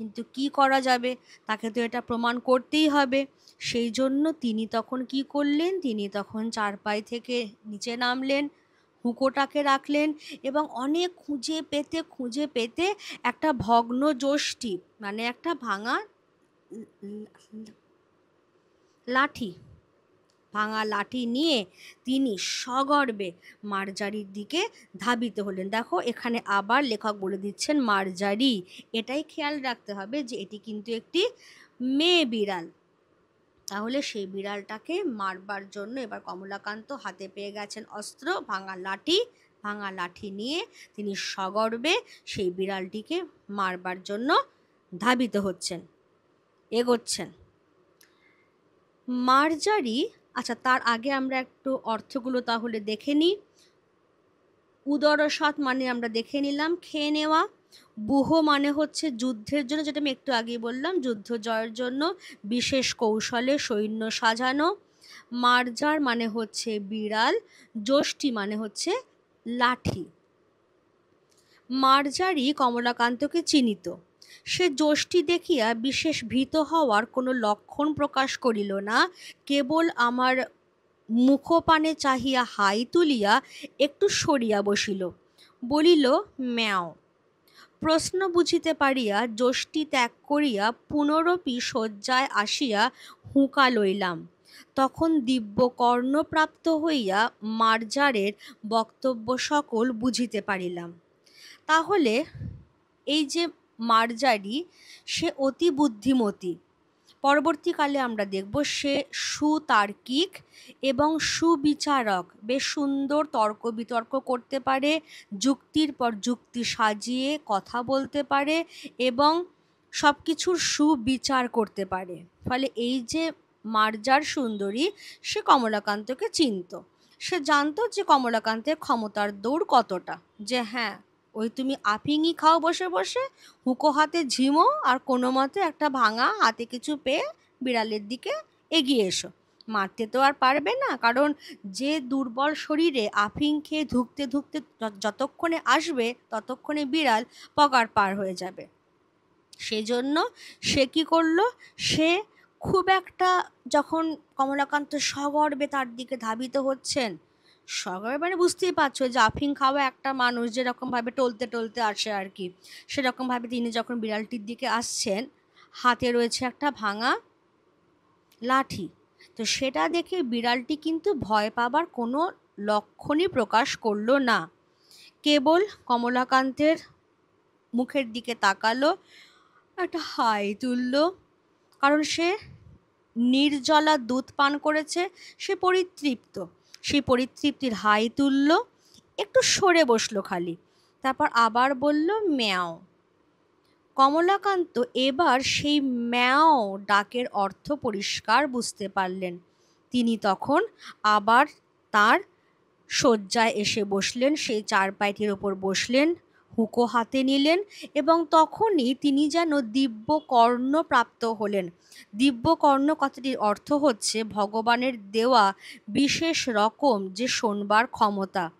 কিন্তু কি করা যাবে, তাকে তো এটা প্রমাণ করতেই হবে। সেই জন্য তিনি তখন কি করলেন, তিনি তখন চারপাই থেকে নিচে নামলেন, হুঁকোটাকে রাখলেন এবং অনেক খুঁজে পেতে একটা ভগ্ন যষ্টি মানে একটা ভাঙা লাঠি নিয়ে তিনি সগর্বে মার্জারির দিকে ধাবিত হলেন। দেখো এখানে আবার লেখক বলে দিচ্ছেন মার্জারি, এটাই খেয়াল রাখতে হবে যে এটি কিন্তু একটি মেয়ে বিড়াল। তাহলে সেই বিড়ালটাকে মারবার জন্য এবার কমলাকান্ত হাতে পেয়ে গেছেন অস্ত্র, ভাঙা লাঠি নিয়ে তিনি সগর্বে সেই বিড়ালটিকে মারবার জন্য ধাবিত হচ্ছেন, এগোচ্ছেন। মার্জারি, আচ্ছা তার আগে আমরা একটু অর্থগুলো তাহলে দেখে নিই। উদরসৎ মানে আমরা দেখে নিলাম খেয়ে নেওয়া, বুহ মানে হচ্ছে যুদ্ধের জন্য, যেটা আমি একটু আগেই বললাম, যুদ্ধ জয়ের জন্য বিশেষ কৌশলে সৈন্য সাজানো। মার্জার মানে হচ্ছে বিড়াল, যষ্টি মানে হচ্ছে লাঠি। মার্জারি কমলাকান্তকে চিনিত, সে যষ্টি দেখিয়া বিশেষ ভীত হওয়ার কোনো লক্ষণ প্রকাশ করিল না, কেবল আমার মুখপানে চাহিয়া হাই তুলিয়া একটু সরিয়া বসিল, বলিল ম্যাও। প্রশ্ন বুঝিতে পারিয়া যষ্টি ত্যাগ করিয়া পুনরপি শয্যায় আসিয়া হুঁকা লইলাম। তখন দিব্য কর্ণপ্রাপ্ত হইয়া মার্জারের বক্তব্য সকল বুঝিতে পারিলাম। তাহলে এই যে মার্জারি, সে অতি বুদ্ধিমতী। পরবর্তীকালে আমরা দেখব সে সুতার্কিক এবং সুবিচারক, বেশ সুন্দর তর্ক বিতর্ক করতে পারে, যুক্তির পর যুক্তি সাজিয়ে কথা বলতে পারে এবং সব কিছুর সুবিচার করতে পারে। ফলে এই যে মার্জার সুন্দরী, সে কমলাকান্তকে চিনত, সে জানতো যে কমলাকান্তের ক্ষমতার দৌড় কতটা, যে হ্যাঁ ওই তুমি আফিংই খাও বসে বসে, হুঁকো হাতে ঝিমো আর কোনো মতে একটা ভাঙা হাতে কিছু পেয়ে বিড়ালের দিকে এগিয়ে এসো। মারতে তো আর পারবে না, কারণ যে দুর্বল শরীরে আফিং খেয়ে ধুকতে ধুকতে যতক্ষণে আসবে ততক্ষণে বিড়াল পগার পার হয়ে যাবে। সেই জন্য সে কী করলো, সে খুব একটা যখন কমলাকান্ত সগর্বে তার দিকে ধাবিত হচ্ছেন, সগর্বে মানে বুঝতেই পারছো যে আফিং খাওয়া একটা মানুষ যেরকমভাবে টলতে টলতে আসে আর কি, সেরকমভাবে তিনি যখন বিড়ালটির দিকে আসছেন, হাতে রয়েছে একটা ভাঙা লাঠি। তো সেটা দেখে বিড়ালটি কিন্তু ভয় পাবার কোনো লক্ষণই প্রকাশ করলো না, কেবল কমলাকান্তের মুখের দিকে তাকালো, একটা হাই তুলল, কারণ সে নির্জলা দুধ পান করেছে, সে পরিতৃপ্ত, সেই পরিতৃপ্তির হাই তুলল, একটু সরে বসলো খালি, তারপর আবার বলল ম্যাও। কমলাকান্ত এবার সেই ম্যাও ডাকের অর্থ পরিষ্কার বুঝতে পারলেন। তিনি তখন আবার তার শয্যায় এসে বসলেন, সেই চারপাইটির ওপর বসলেন, হুঁকো হাতে নিলেন এবং তখনই তিনি যেন দিব্য কর্ণ প্রাপ্ত হলেন। দিব্য কর্ণ কথাটির অর্থ হচ্ছে ভগবানের দেওয়া বিশেষ রকম যে শোনবার ক্ষমতা,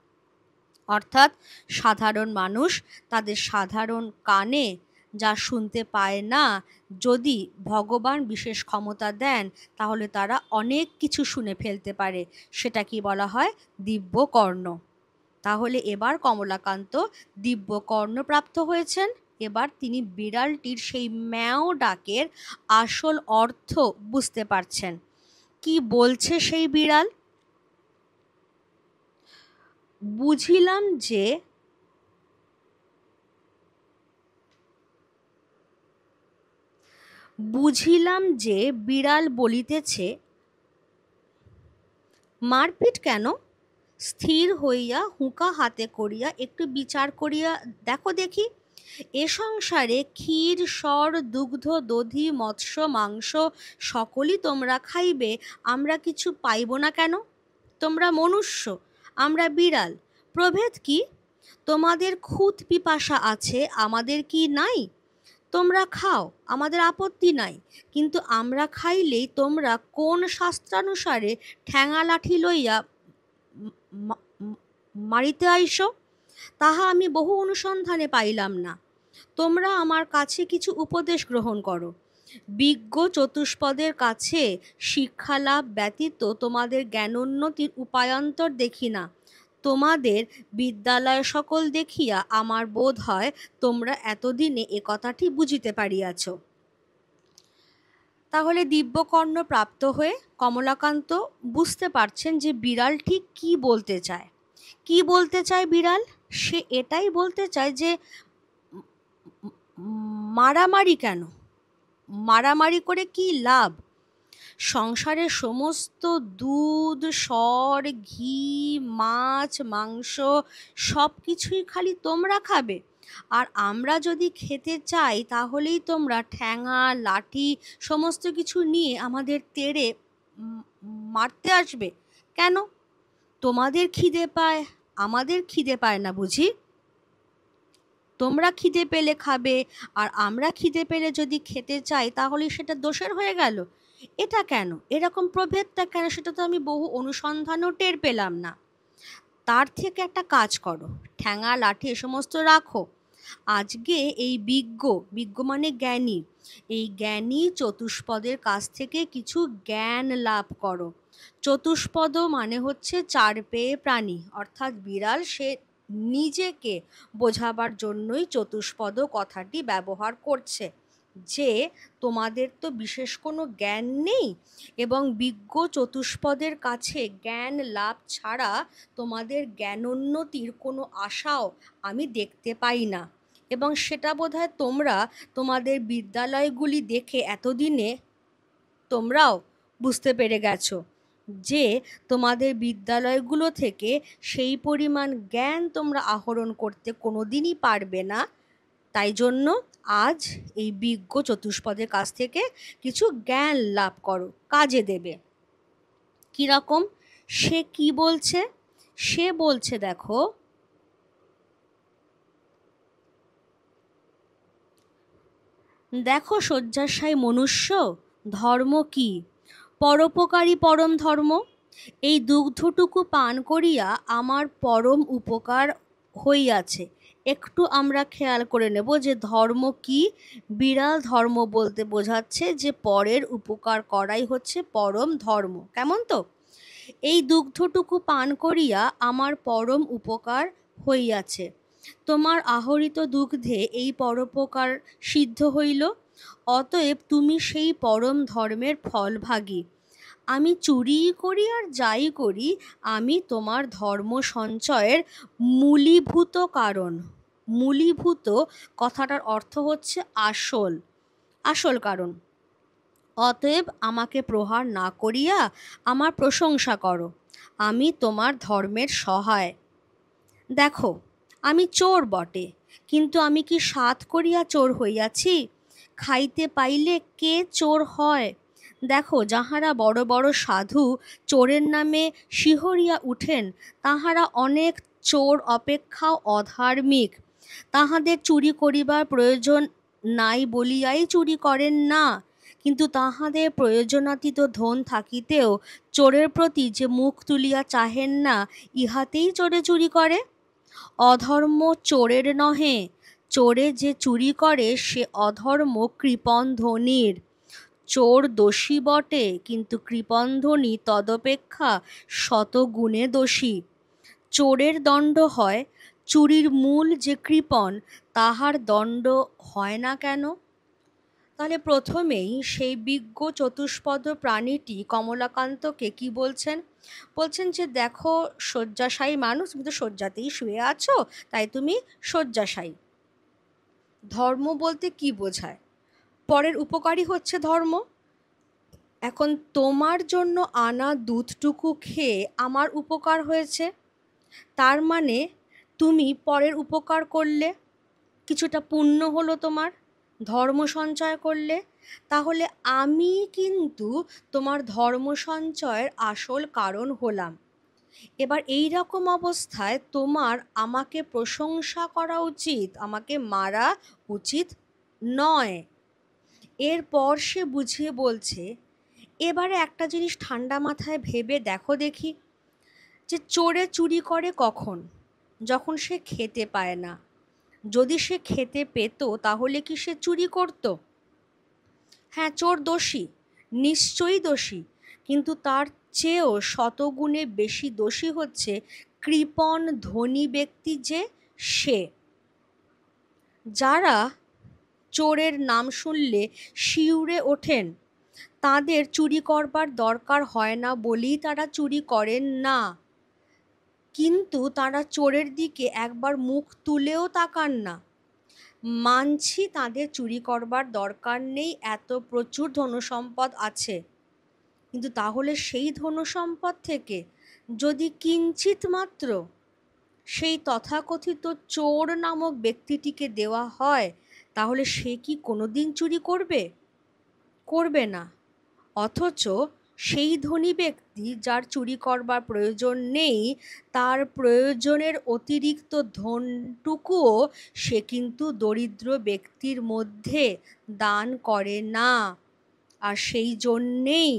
অর্থাৎ সাধারণ মানুষ তাদের সাধারণ কানে যা শুনতে পায় না, যদি ভগবান বিশেষ ক্ষমতা দেন তাহলে তারা অনেক কিছু শুনে ফেলতে পারে। সেটা কি বলা হয়? দিব্য কর্ণ। তাহলে এবার কমলাকান্ত দিব্য কর্ণ প্রাপ্ত হয়েছেন। এবার তিনি বিড়ালটির সেই ম্যাও ডাকের আসল অর্থ বুঝতে পারছেন। কি বলছে সেই বিড়াল? বুঝিলাম যে বুঝিলাম যে বিড়াল বলিতেছে, মারপিট কেন? স্থির হইয়া হুঁকা হাতে করিয়া একটু বিচার করিয়া দেখো দেখি, এ সংসারে ক্ষীর সর দুগ্ধ দধি মৎস্য মাংস সকলই তোমরা খাইবে, আমরা কিছু পাইব না কেন? তোমরা মনুষ্য, আমরা বিড়াল, প্রভেদ কি? তোমাদের খুত পিপাসা আছে, আমাদের কি নাই? তোমরা খাও, আমাদের আপত্তি নাই, কিন্তু আমরা খাইলেই তোমরা কোন শাস্ত্রানুসারে ঠ্যাঙা লাঠি লইয়া মা- মারিতে আইসো, তাহা আমি বহু অনুসন্ধানে পাইলাম না। তোমরা আমার কাছে কিছু উপদেশ গ্রহণ করো। বিজ্ঞ চতুষ্পদের কাছে শিক্ষালাভ ব্যতীত তোমাদের জ্ঞানোন্নতির উপায়ান্তর দেখি না। তোমাদের বিদ্যালয় সকল দেখিয়া আমার বোধ হয় তোমরা এতদিনে এ কথাটি বুঝিতে পারিয়াছ। তাহলে দিব্যকর্ণ প্রাপ্ত হয়ে কমলাকান্ত বুঝতে পারছেন যে বিড়াল ঠিক কী বলতে চায়। কি বলতে চায় বিড়াল? সে এটাই বলতে চায় যে মারামারি কেন? মারামারি করে কি লাভ? সংসারের সমস্ত দুধ সর ঘি মাছ মাংস সব কিছুই খালি তোমরা খাবে, আর আমরা যদি খেতে চাই তাহলেই তোমরা ঠ্যাঙা লাঠি সমস্ত কিছু নিয়ে আমাদের তেড়ে মারতে আসবে কেন? তোমাদের খিদে পায়, আমাদের খিদে পায় না বুঝি? তোমরা খিদে পেলে খাবে, আর আমরা খিদে পেলে যদি খেতে চাই তাহলে সেটা দোষের হয়ে গেল। এটা কেন? এরকম প্রভেদটা কেন? সেটা তো আমি বহু অনুসন্ধানও টের পেলাম না। তার থেকে একটা কাজ করো, ঠ্যাঙা লাঠি এ সমস্ত রাখো। আজকে এই বিজ্ঞ, বিজ্ঞ মানে জ্ঞানী, এই জ্ঞানী চতুষ্পদের কাছ থেকে কিছু জ্ঞান লাভ করো। চতুষ্পদ মানে হচ্ছে চার পেয়ে প্রাণী, অর্থাৎ বিড়াল সে নিজেকে বোঝাবার জন্যই চতুষ্পদ কথাটি ব্যবহার করছে, যে তোমাদের তো বিশেষ কোনো জ্ঞান নেই এবং বিজ্ঞ চতুষ্পদের কাছে জ্ঞান লাভ ছাড়া তোমাদের জ্ঞানোন্নতির কোনো আশাও আমি দেখতে পাই না। এবং সেটা বোধহয় তোমরা তোমাদের বিদ্যালয়গুলি দেখে এতদিনে তোমরাও বুঝতে পেরে গেছো যে তোমাদের বিদ্যালয়গুলো থেকে সেই পরিমাণ জ্ঞান তোমরা আহরণ করতে কোনোদিনই পারবে না। তাই জন্য আজ এই বিজ্ঞ চতুষ্পদের কাছ থেকে কিছু জ্ঞান লাভ করো, কাজে দেবে। কীরকম? সে কি বলছে? সে বলছে দেখো, দেখো শয্যাশায়ী মনুষ্য, ধর্ম কি? পরোপকারী পরম ধর্ম। এই দুগ্ধটুকু পান করিয়া আমার পরম উপকার হইয়াছে। একটু আমরা খেয়াল করে নেব যে ধর্ম কি। বিড়াল ধর্ম বলতে বোঝাচ্ছে যে পরের উপকার করাই হচ্ছে পরম ধর্ম। কেমন তো? এই দুগ্ধটুকু পান করিয়া আমার পরম উপকার হইয়াছে। তোমার আহরিত দুগ্ধে এই পরোপকার সিদ্ধ হইল, অতএব তুমি সেই পরম ধর্মের ফলভাগী। আমি চুরি করি আর যাই করি, আমি তোমার ধর্ম সঞ্চয়ের মূলীভূত কারণ। মূলীভূত কথাটার অর্থ হচ্ছে আসল, আসল কারণ। অতএব আমাকে প্রহার না করিয়া আমার প্রশংসা করো, আমি তোমার ধর্মের সহায়। দেখো, আমি চোর বটে, কিন্তু আমি কি সাধ করিয়া চোর হইয়াছি? খাইতে পাইলে কে চোর হয়? দেখো, যাহারা বড় বড় সাধু চোরের নামে শিহরিয়া উঠেন, তাহারা অনেক চোর অপেক্ষাও অধার্মিক। তাহাদের চুরি করিবার প্রয়োজন নাই বলিয়াই চুরি করেন না, কিন্তু তাহাদের প্রয়োজনাতীত ধন থাকিতেও চোরের প্রতি যে মুখ তুলিয়া চাহেন না, ইহাতেই চোরে চুরি করে। অধর্ম চোরের নহে, চোরে যে চুরি করে সে অধর্ম কৃপণ ধনীর। চোর দোষী বটে, কিন্তু কৃপণ ধনী তদপেক্ষা শতগুণে দোষী। চোরের দণ্ড হয়, চুরির মূল যে কৃপণ তাহার দণ্ড হয় না কেন? তাহলে প্রথমেই সেই বিজ্ঞ চতুষ্পদ প্রাণীটি কমলাকান্তকে কি বলছেন? বলছেন যে দেখো, শয্যাশায়ী মানুষ, তুমি তো শয্যাতেই শুয়ে আছো, তাই তুমি শয্যাশায়ী। ধর্ম বলতে কি বোঝায়? পরের উপকারই হচ্ছে ধর্ম। এখন তোমার জন্য আনা দুধটুকু খেয়ে আমার উপকার হয়েছে, তার মানে তুমি পরের উপকার করলে, কিছুটা পুণ্য হলো তোমার, ধর্ম সঞ্চয় করলে। তাহলে আমি কিন্তু তোমার ধর্ম সঞ্চয়ের আসল কারণ হলাম। এবার এই রকম অবস্থায় তোমার আমাকে প্রশংসা করা উচিত, আমাকে মারা উচিত নয়। এরপর সে বুঝিয়ে বলছে, এবারে একটা জিনিস ঠান্ডা মাথায় ভেবে দেখো দেখি, যে চোরে চুরি করে কখন? যখন সে খেতে পায় না। যদি সে খেতে পেত তাহলে কি সে চুরি করত? হ্যাঁ, চোর দোষী, নিশ্চয়ই দোষী, কিন্তু তার চেয়েও শতগুণে বেশি দোষী হচ্ছে কৃপণ ধনী ব্যক্তি, যে সে। যারা চোরের নাম শুনলে শিউরে ওঠেন, তাদের চুরি করবার দরকার হয় না বলেই তারা চুরি করেন না, কিন্তু তারা চোরের দিকে একবার মুখ তুলেও তাকান না। মানছি তাদের চুরি করবার দরকার নেই, এত প্রচুর ধনসম্পদ আছে, কিন্তু তাহলে সেই ধনসম্পদ থেকে যদি কিঞ্চিত মাত্র সেই তথাকথিত চোর নামক ব্যক্তিটিকে দেওয়া হয়, তাহলে সে কি কোনোদিন চুরি করবে? করবে না। অথচ সেই ধনী ব্যক্তি যার চুরি করবার প্রয়োজন নেই, তার প্রয়োজনের অতিরিক্ত ধনটুকুও সে কিন্তু দরিদ্র ব্যক্তির মধ্যে দান করে না। আর সেই জন্যেই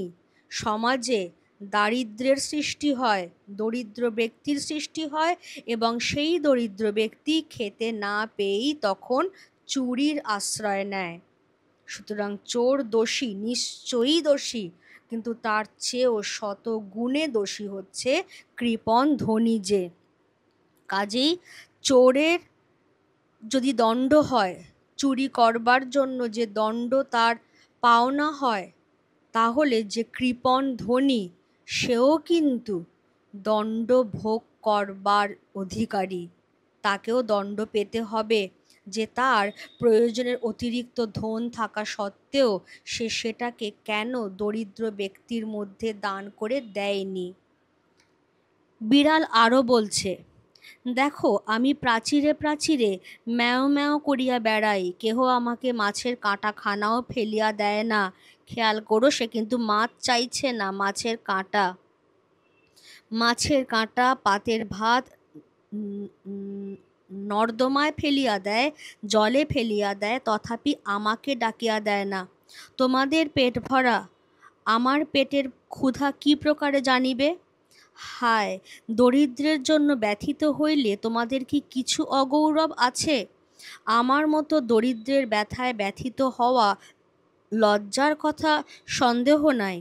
সমাজে দারিদ্র্যের সৃষ্টি হয়, দরিদ্র ব্যক্তির সৃষ্টি হয়, এবং সেই দরিদ্র ব্যক্তি খেতে না পেয়েই তখন চুরির আশ্রয় নেয়। সুতরাং চোর দোষী, নিশ্চয়ই দোষী, কিন্তু তার চেয়েও শত গুণে দোষী হচ্ছে কৃপণ ধনী যে। কাজেই চোরের যদি দণ্ড হয়, চুরি করবার জন্য যে দণ্ড তার পাওনা হয়, তাহলে যে কৃপণ ধনী সেও কিন্তু দণ্ড ভোগ করবার অধিকারী, তাকেও দণ্ড পেতে হবে, যে তার প্রয়োজনের অতিরিক্ত ধন থাকা সত্ত্বেও সে সেটাকে কেন দরিদ্র ব্যক্তির মধ্যে দান করে দেয়নি। বিড়াল আরও বলছে, দেখো, আমি প্রাচীরে প্রাচীরে ম্যাও ম্যাও করিয়া বেড়াই, কেহ আমাকে মাছের কাঁটা খানাও ফেলিয়া দেয় না। খেয়াল করো, সে কিন্তু মাছ চাইছে না, মাছের কাঁটা। মাছের কাঁটা, পাতের ভাত নর্দমায় ফেলিয়া দেয়, জলে ফেলিয়া দেয়, তথাপি আমাকে ডাকিয়া দেয় না। তোমাদের পেট ভরা, আমার পেটের ক্ষুধা কি প্রকারে জানিবে? হায়, দরিদ্রের জন্য ব্যথিত হইলে তোমাদের কি কিছু অগৌরব আছে? আমার মতো দরিদ্রের ব্যথায় ব্যথিত হওয়া লজ্জার কথা সন্দেহ নাই।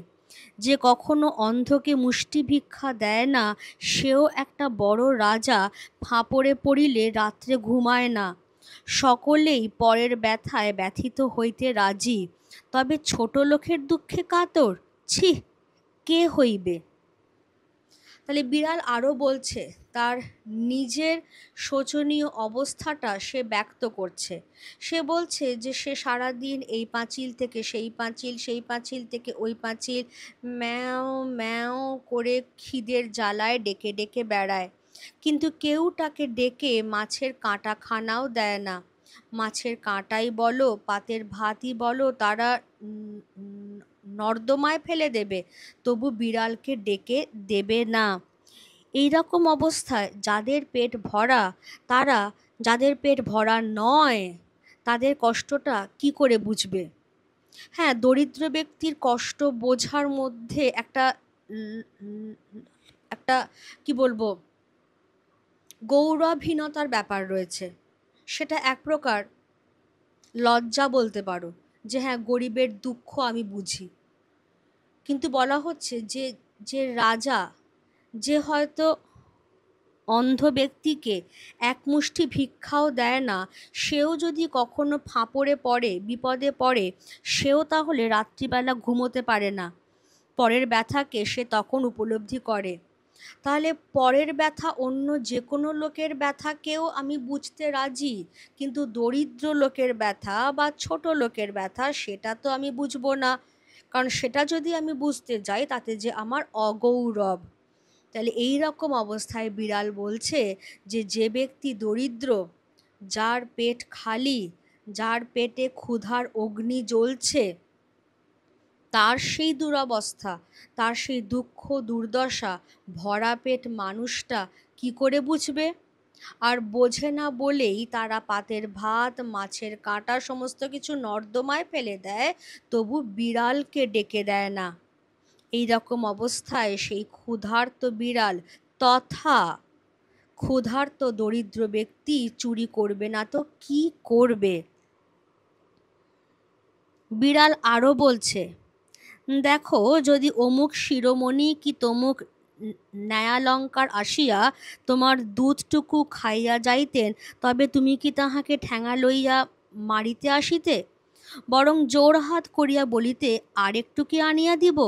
যে কখনো অন্ধকে মুষ্টি ভিক্ষা দেয় না, সেও একটা বড় রাজা। ফাঁপড়ে পড়িলে রাত্রে ঘুমায় না। সকলেই পরের ব্যথায় ব্যথিত হইতে রাজি, তবে ছোট লোকের দুঃখে কাতর, ছি, কে হইবে? তাহলে বিড়াল আরও বলছে, তার নিজের শোচনীয় অবস্থাটা সে ব্যক্ত করছে। সে বলছে যে সে সারাদিন এই পাঁচিল থেকে সেই পাঁচিল, সেই পাঁচিল থেকে ওই পাঁচিল ম্যাও ম্যাও করে খিদের জ্বালায় ডেকে ডেকে বেড়ায়, কিন্তু কেউ তাকে ডেকে মাছের কাঁটা খানাও দেয় না। মাছের কাঁটাই বলো, পাতের ভাতই বলো, তারা নর্দমায় ফেলে দেবে, তবু বিড়ালকে ডেকে দেবে না। এই রকম অবস্থায় যাদের পেট ভরা, তারা যাদের পেট ভরা নয় তাদের কষ্টটা কি করে বুঝবে? হ্যাঁ, দরিদ্র ব্যক্তির কষ্ট বোঝার মধ্যে একটা কি বলবো, গৌরবহীনতার ব্যাপার রয়েছে। সেটা এক প্রকার লজ্জা বলতে পারো, যে হ্যাঁ, গরিবের দুঃখ আমি বুঝি। কিন্তু বলা হচ্ছে যে যে রাজা, যে হয়তো অন্ধ ব্যক্তিকে এক মুষ্টি ভিক্ষাও দেয় না, সেও যদি কখনো ফাঁপড়ে পড়ে, বিপদে পড়ে, সেও তাহলে রাত্রিবেলা ঘুমোতে পারে না। পরের ব্যথাকে সে তখন উপলব্ধি করে। তাহলে পরের ব্যথা অন্য যে কোনো লোকের ব্যথাকেও আমি বুঝতে রাজি, কিন্তু দরিদ্র লোকের ব্যথা বা ছোট লোকের ব্যথা সেটা তো আমি বুঝবো না। কারণ সেটা যদি আমি বুঝতে যাই তাতে যে আমার অগৌরব। তাহলে এই রকম অবস্থায় বিড়াল বলছে যে যে ব্যক্তি দরিদ্র, যার পেট খালি, যার পেটে ক্ষুধার অগ্নি জ্বলছে, তার সেই দুরবস্থা, তার সেই দুঃখ দুর্দশা ভরা পেট মানুষটা কি করে বুঝবে? আর বোঝে না বলেই তারা পাতের ভাত, মাছের কাঁটা সমস্ত কিছু নর্দমায় ফেলে দেয়, তবু বিড়ালকে ডেকে দেয় না। এই রকম অবস্থায় সেই ক্ষুধার্ত বিড়াল তথা ক্ষুধার্ত দরিদ্র ব্যক্তি চুরি করবে না তো কি করবে? বিড়াল আরও বলছে, দেখো, যদি অমুক শিরোমণি কি তমুক ন্যায়ালঙ্কার আসিয়া তোমার দুধটুকু খাইয়া যাইতেন, তবে তুমি কি তাহাকে ঠ্যাঙা লইয়া মারিতে আসিতে? বরং জোড়হাত করিয়া বলিতে, আর একটু কি আনিয়া দিব?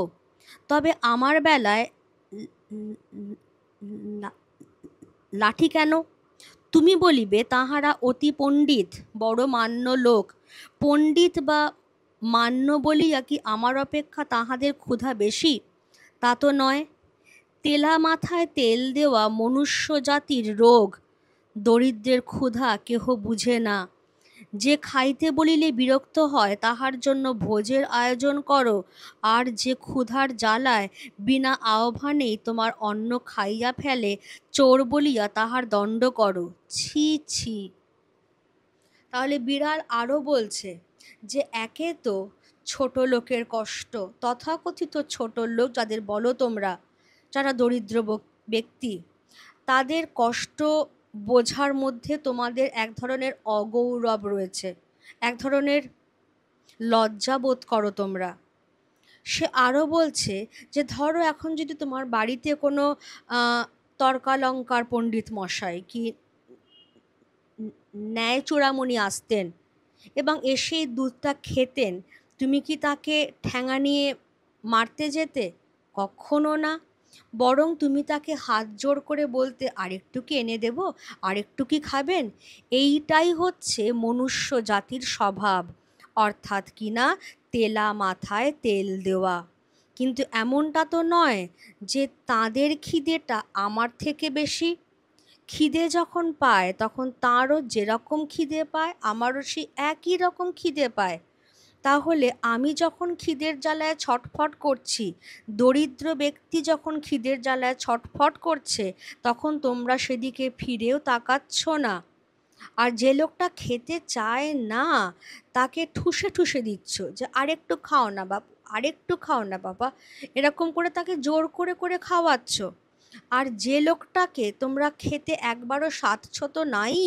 তবে আমার বেলায় লাঠি কেন? তুমি বলিবে, তাহারা অতি পণ্ডিত, বড় মান্য লোক। পণ্ডিত বা মান্য বলিয়া কি আমার অপেক্ষা তাহাদের ক্ষুধা বেশি? তা তো নয়। তেলা মাথায় তেল দেওয়া মনুষ্য জাতির রোগ। দরিদ্রের ক্ষুধা কেহ বুঝে না। যে খাইতে বলিলে বিরক্ত হয় তাহার জন্য ভোজের আয়োজন করো, আর যে ক্ষুধার জ্বালায় বিনা আহ্বানেই তোমার অন্ন খাইয়া ফেলে, চোর বলিয়া তাহার দণ্ড করো। ছি ছি। তাহলে বিড়াল আরও বলছে যে একে তো ছোট লোকের কষ্ট, তথাকথিত ছোট লোক যাদের বলো তোমরা, যারা দরিদ্র ব্যক্তি, তাদের কষ্ট বোঝার মধ্যে তোমাদের এক ধরনের অগৌরব রয়েছে, এক ধরনের লজ্জা বোধ করো তোমরা। সে আরও বলছে যে ধরো এখন যদি তোমার বাড়িতে কোনো তর্কালঙ্কার পণ্ডিত মশাই কি ন্যায় চূড়ামণি আসতেন এবং এসে দুধটা খেতেন, তুমি কি তাকে ঠ্যাঙা নিয়ে মারতে যেতে? কখনো না। বরং তুমি তাকে হাত জোড় করে বলতে, আরেকটু কি এনে দেব, আরেকটু কি খাবেন? এইটাই হচ্ছে মনুষ্য জাতির স্বভাব, অর্থাৎ কিনা তেলা মাথায় তেল দেওয়া। কিন্তু এমনটা তো নয় যে তাদের খিদেটা আমার থেকে বেশি। খিদে যখন পায় তখন তারও যেরকম খিদে পায় আমারও সেই একই রকম খিদে পায়। তাহলে আমি যখন খিদের জ্বালায় ছটফট করছি, দরিদ্র ব্যক্তি যখন খিদের জ্বালায় ছটফট করছে, তখন তোমরা সেদিকে ফিরেও তাকাচ্ছ না। আর যে লোকটা খেতে চায় না তাকে ঠুসে ঠুসে দিচ্ছ যে আরেকটু খাও না বাবু, আরেকটু খাও না বাবা, এরকম করে তাকে জোর করে করে খাওয়াচ্ছ। আর যে লোকটাকে তোমরা খেতে একবারও সাধছ তো নাই,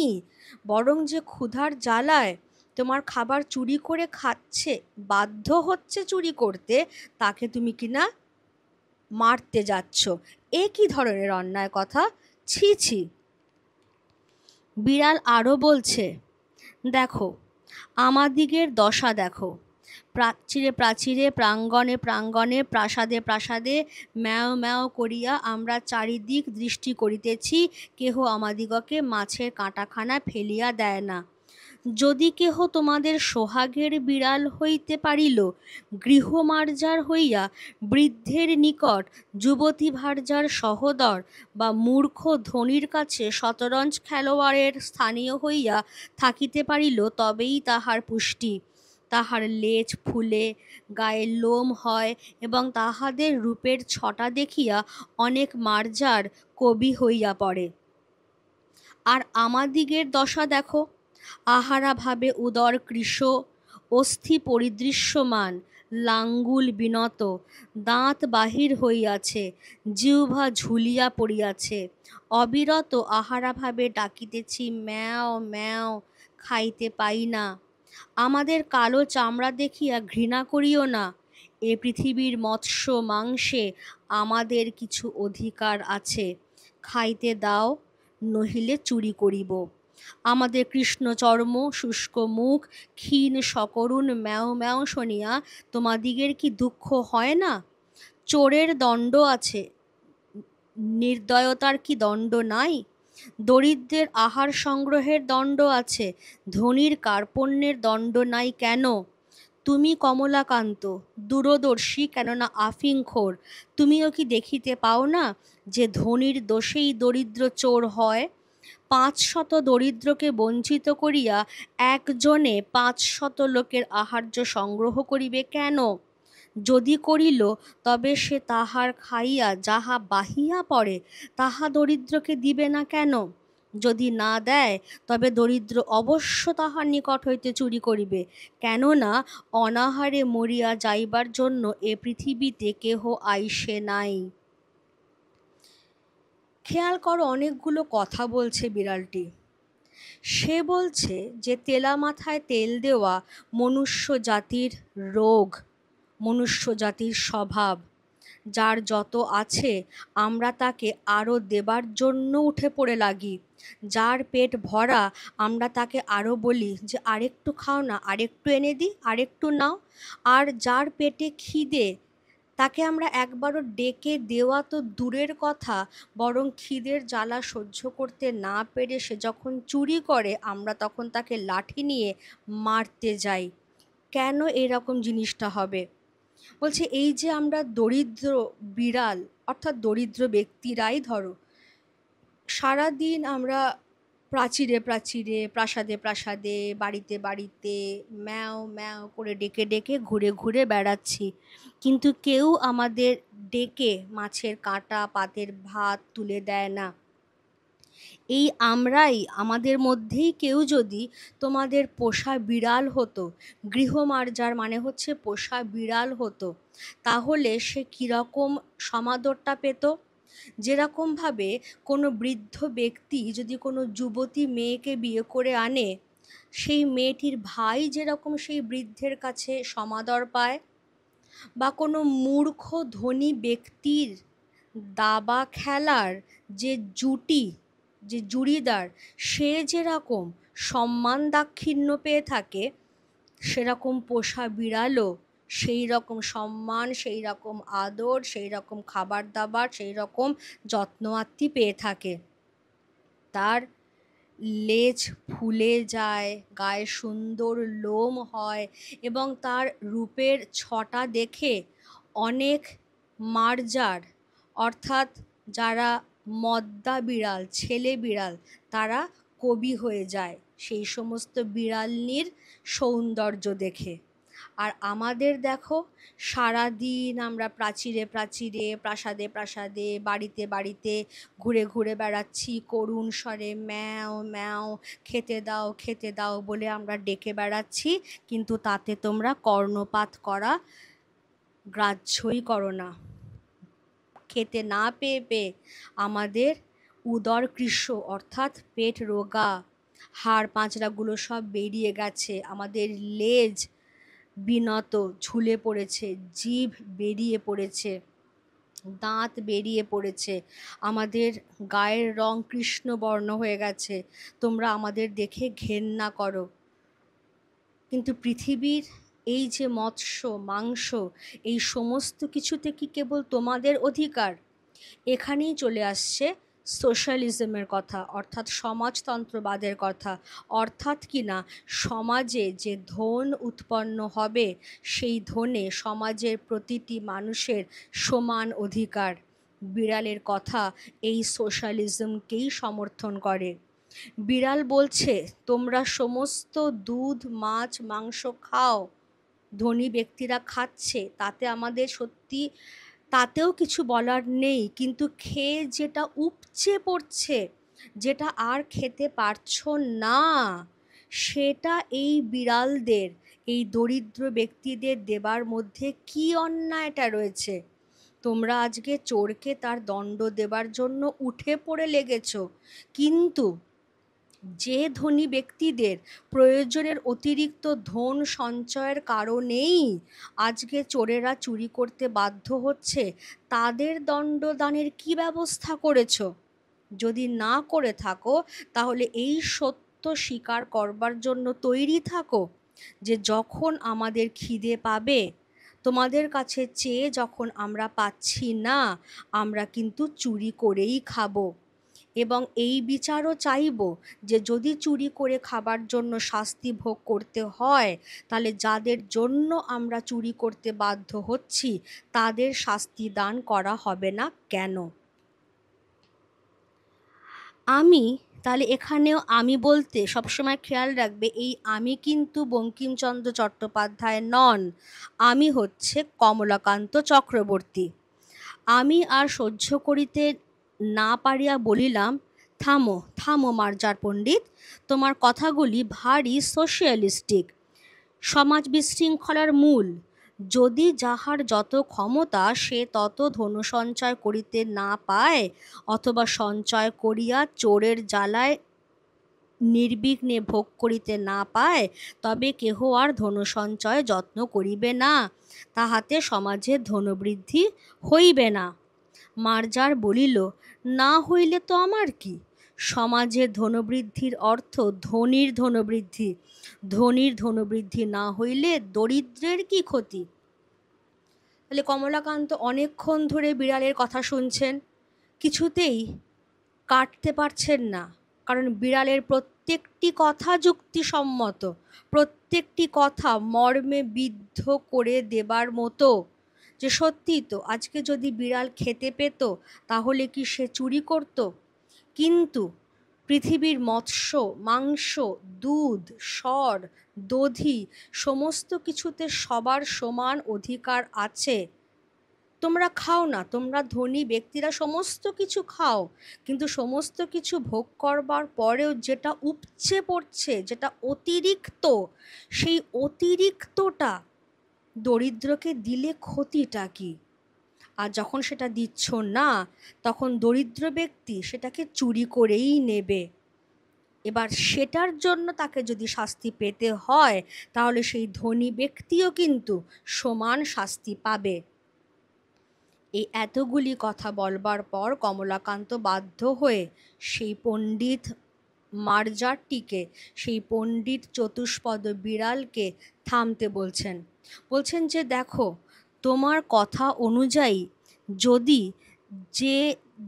বরং যে ক্ষুধার জ্বালায় তোমার খাবার চুরি করে খাচ্ছে, বাধ্য হচ্ছে চুরি করতে, তাকে তুমি কিনা মারতে যাচ্ছ। এ কী ধরনের অন্যায় কথা! ছি ছি। বিড়াল আরও বলছে, দেখো, আমাদিগের দশা দেখো। প্রাচীরে প্রাচীরে, প্রাঙ্গণে প্রাঙ্গণে, প্রাসাদে প্রাসাদে ম্যাও ম্যাও করিয়া আমরা চারিদিক দৃষ্টি করিতেছি, কেহ আমাদিগকে মাছের কাঁটাখানা ফেলিয়া দেয় না। যদি কেহ তোমাদের সোহাগের বিড়াল হইতে পারিল, গৃহমার্জার হইয়া বৃদ্ধের নিকট যুবতী ভার্যার সহোদর, বা মূর্খ ধনীর কাছে শতরঞ্জ খেলোয়াড়ের স্থানীয় হইয়া থাকিতে পারিল, তবেই তাহার পুষ্টি। তাহার লেজ ফুলে, গায়ের লোম হয়, এবং তাহাদের রূপের ছটা দেখিয়া অনেক মার্জার কবি হইয়া পড়ে। আর আমাদিগের দশা দেখো, আহারা ভাবে উদর কৃশ, অস্থি পরিদৃশ্যমান, লাঙ্গুল বিনত, দাঁত বাহির হইয়াছে, জিহ্বা ঝুলিয়া পড়িয়াছে, অবিরত আহারা ভাবে ডাকিতেছি ম্যাও ম্যাও, খাইতে পাই না। আমাদের কালো চামড়া দেখিয়া ঘৃণা করিও না, এ পৃথিবীর মৎস্য মাংসে আমাদের কিছু অধিকার আছে, খাইতে দাও, নহিলে চুরি করিব। আমাদের কৃষ্ণচর্ম, শুষ্ক মুখ, ক্ষীণ সকরুণ ম্যাও ম্যাও শুনিয়া তোমাদিগের কি দুঃখ হয় না? চোরের দণ্ড আছে, নির্দয়তার কি দণ্ড নাই? দরিদ্রের আহার সংগ্রহের দণ্ড আছে, ধনীর কার্পণ্যের দণ্ড নাই কেন? তুমি কমলাকান্ত, দূরদর্শী, কেননা আফিংখোর, তুমিও কি দেখিতে পাও না যে ধনীর দোষেই দরিদ্র চোর হয়? 500 দরিদ্রকে বঞ্চিত করিয়া একজনে 500 লোকের আহার্য সংগ্রহ করিবে কেন? যদি করিল, তবে সে তাহার খাইয়া যাহা বাহিয়া পড়ে তাহা দরিদ্রকে দিবে না কেন? যদি না দেয়, তবে দরিদ্র অবশ্য তাহার নিকট হইতে চুরি করিবে, কেননা অনাহারে মরিয়া যাইবার জন্য এ পৃথিবীতে কেহ আইসে নাই। খেয়াল করো, অনেকগুলো কথা বলছে বিড়ালটি। সে বলছে যে তেলা মাথায় তেল দেওয়া মনুষ্য জাতির রোগ, মনুষ্য জাতির স্বভাব। যার যত আছে আমরা তাকে আরও দেবার জন্য উঠে পড়ে লাগি। যার পেট ভরা আমরা তাকে আরও বলি যে আরেকটু খাও না, আরেকটু এনে দিই, আরেকটু নাও। আর যার পেটে খিদে তাকে আমরা একবারও ডেকে দেওয়া তো দূরের কথা, বরং খিদের জ্বালা সহ্য করতে না পেরে সে যখন চুরি করে আমরা তখন তাকে লাঠি নিয়ে মারতে যাই। কেন এরকম জিনিসটা হবে? বলছে এই যে আমরা দরিদ্র বিড়াল, অর্থাৎ দরিদ্র ব্যক্তিরাই ধরো, সারাদিন আমরা প্রাচীরে প্রাচীরে, প্রাসাদে প্রাসাদে, বাড়িতে বাড়িতে ম্যাও ম্যাও করে ডেকে ডেকে ঘুরে ঘুরে বেড়াচ্ছি, কিন্তু কেউ আমাদের ডেকে মাছের কাঁটা, পাতের ভাত তুলে দেয় না। এই আমরাই, আমাদের মধ্যেই কেউ যদি তোমাদের পোষা বিড়াল হতো, গৃহমার্জার মানে হচ্ছে পোষা বিড়াল হতো, তাহলে সে কীরকম সমাদরটা পেত? যেরকমভাবে কোনো বৃদ্ধ ব্যক্তি যদি কোনো যুবতী মেয়েকে বিয়ে করে আনে, সেই মেয়েটির ভাই যেরকম সেই বৃদ্ধের কাছে সমাদর পায়, বা কোনো মূর্খ ধনী ব্যক্তির দাবা খেলার যে জুটি, যে জুড়িদার, সে যেরকম সম্মান দাক্ষিণ্য পেয়ে থাকে, সেরকম পোষা বিড়ালও সেই রকম সম্মান, সেই রকম আদর, সেই রকম খাবার দাবার, সেই রকম যত্ন আত্তি পেয়ে থাকে। তার লেজ ফুলে যায়, গায়ে সুন্দর লোম হয়, এবং তার রূপের ছটা দেখে অনেক মার্জার, অর্থাৎ যারা মদ্দা বিড়াল, ছেলে বিড়াল, তারা কবি হয়ে যায় সেই সমস্ত বিড়ালনির সৌন্দর্য দেখে। আর আমাদের দেখো, সারাদিন আমরা প্রাচীরে প্রাচীরে, প্রাসাদে প্রাসাদে, বাড়িতে বাড়িতে ঘুরে ঘুরে বেড়াচ্ছি, করুণ স্বরে ম্যাও ম্যাও, খেতে দাও বলে আমরা ডেকে বেড়াচ্ছি, কিন্তু তাতে তোমরা কর্ণপাত করা গ্রাহ্যই করো না। খেতে না পেয়ে পেয়ে আমাদের উদর কৃশ, অর্থাৎ পেট রোগা, হাড় পাঁচড়াগুলো সব বেরিয়ে গেছে, আমাদের লেজ বিনত ঝুলে পড়েছে, জিভ বেরিয়ে পড়েছে, দাঁত বেরিয়ে পড়েছে, আমাদের গায়ের রং কৃষ্ণবর্ণ হয়ে গেছে। তোমরা আমাদের দেখে ঘেন্না করো, কিন্তু পৃথিবীর এই যে মৎস্য মাংস, এই সমস্ত কিছুতে কি কেবল তোমাদের অধিকার? এখানেই চলে আসছে সোশ্যালিজমের কথা, অর্থাৎ সমাজতন্ত্রবাদের কথা। অর্থাৎ কি না, সমাজে যে ধন উৎপন্ন হবে, সেই ধনে সমাজের প্রতিটি মানুষের সমান অধিকার। বিড়ালের কথা এই সোশ্যালিজমকেই সমর্থন করে। বিড়াল বলছে তোমরা সমস্ত দুধ, মাছ, মাংস খাও, ধনী ব্যক্তিরা খাচ্ছে, তাতে আমাদের সত্যি তাতেও কিছু বলার নেই, কিন্তু খেয়ে যেটা উপচে পড়ছে, যেটা আর খেতে পারছো না, সেটা এই বিড়ালদের, এই দরিদ্র ব্যক্তিদের দেবার মধ্যে কি অন্যায়টা রয়েছে? তোমরা আজকে চোরকে তার দণ্ড দেবার জন্য উঠে পড়ে লেগেছ, কিন্তু যে ধনী ব্যক্তিদের প্রয়োজনের অতিরিক্ত ধন সঞ্চয়ের কারণেই আজকে চোরেরা চুরি করতে বাধ্য হচ্ছে, তাদের দণ্ডদানের কি ব্যবস্থা করেছো? যদি না করে থাকো, তাহলে এই সত্য স্বীকার করবার জন্য তৈরি থাকো যে যখন আমাদের খিদে পাবে, তোমাদের কাছে চেয়ে যখন আমরা পাচ্ছি না, আমরা কিন্তু চুরি করেই খাবো। এবং এই বিচারও চাইব যে যদি চুরি করে খাবার জন্য শাস্তি ভোগ করতে হয়, তাহলে যাদের জন্য আমরা চুরি করতে বাধ্য হচ্ছি তাদের শাস্তি দান করা হবে না কেন? আমি, তাহলে এখানেও আমি বলতে সবসময় খেয়াল রাখবে, এই আমি কিন্তু বঙ্কিমচন্দ্র চট্টোপাধ্যায় নন, আমি হচ্ছে কমলাকান্ত চক্রবর্তী। আমি আর সহ্য করিতে না পারিয়া বলিলাম, থামো থামো মার্জার পণ্ডিত, তোমার কথাগুলি ভারী সোশিয়ালিস্টিক, সমাজ বিশৃঙ্খলার মূল। যদি যাহার যত ক্ষমতা সে তত ধনু সঞ্চয় করিতে না পায়, অথবা সঞ্চয় করিয়া চোরের জ্বালায় নির্বিঘ্নে ভোগ করিতে না পায়, তবে কেহ আর ধনু সঞ্চয় যত্ন করিবে না, তাহাতে সমাজের ধনবৃদ্ধি হইবে না। মার্জার বলিল, না হইলে তো আমার কি? সমাজের ধনবৃদ্ধির অর্থ ধনীর ধনবৃদ্ধি, ধনীর ধনবৃদ্ধি না হইলে দরিদ্রের কি ক্ষতি? তাহলে কমলাকান্ত অনেকক্ষণ ধরে বিড়ালের কথা শুনছেন, কিছুতেই কাটতে পারছেন না, কারণ বিড়ালের প্রত্যেকটি কথা যুক্তিসম্মত, প্রত্যেকটি কথা মর্মে বিদ্ধ করে দেবার মতো, যে সত্যি তো আজকে যদি বিড়াল খেতে পেত তাহলে কি সে চুরি করত? কিন্তু পৃথিবীর মৎস্য, মাংস, দুধ, স্বর, দধি সমস্ত কিছুতে সবার সমান অধিকার আছে। তোমরা খাও না, তোমরা ধনী ব্যক্তিরা সমস্ত কিছু খাও, কিন্তু সমস্ত কিছু ভোগ করবার পরেও যেটা উপচে পড়ছে, যেটা অতিরিক্ত, সেই অতিরিক্তটা দরিদ্রকে দিলে ক্ষতিটা কি? আর যখন সেটা দিচ্ছ না, তখন দরিদ্র ব্যক্তি সেটাকে চুরি করেই নেবে। এবার সেটার জন্য তাকে যদি শাস্তি পেতে হয়, তাহলে সেই ধনী ব্যক্তিও কিন্তু সমান শাস্তি পাবে। এই এতগুলি কথা বলবার পর কমলাকান্ত বাধ্য হয়ে সেই পণ্ডিত মার্জারটিকে, সেই পণ্ডিত চতুষ্পদ বিড়ালকে থামতে বলছেন। বলছেন যে দেখো, তোমার কথা অনুযায়ী যদি যে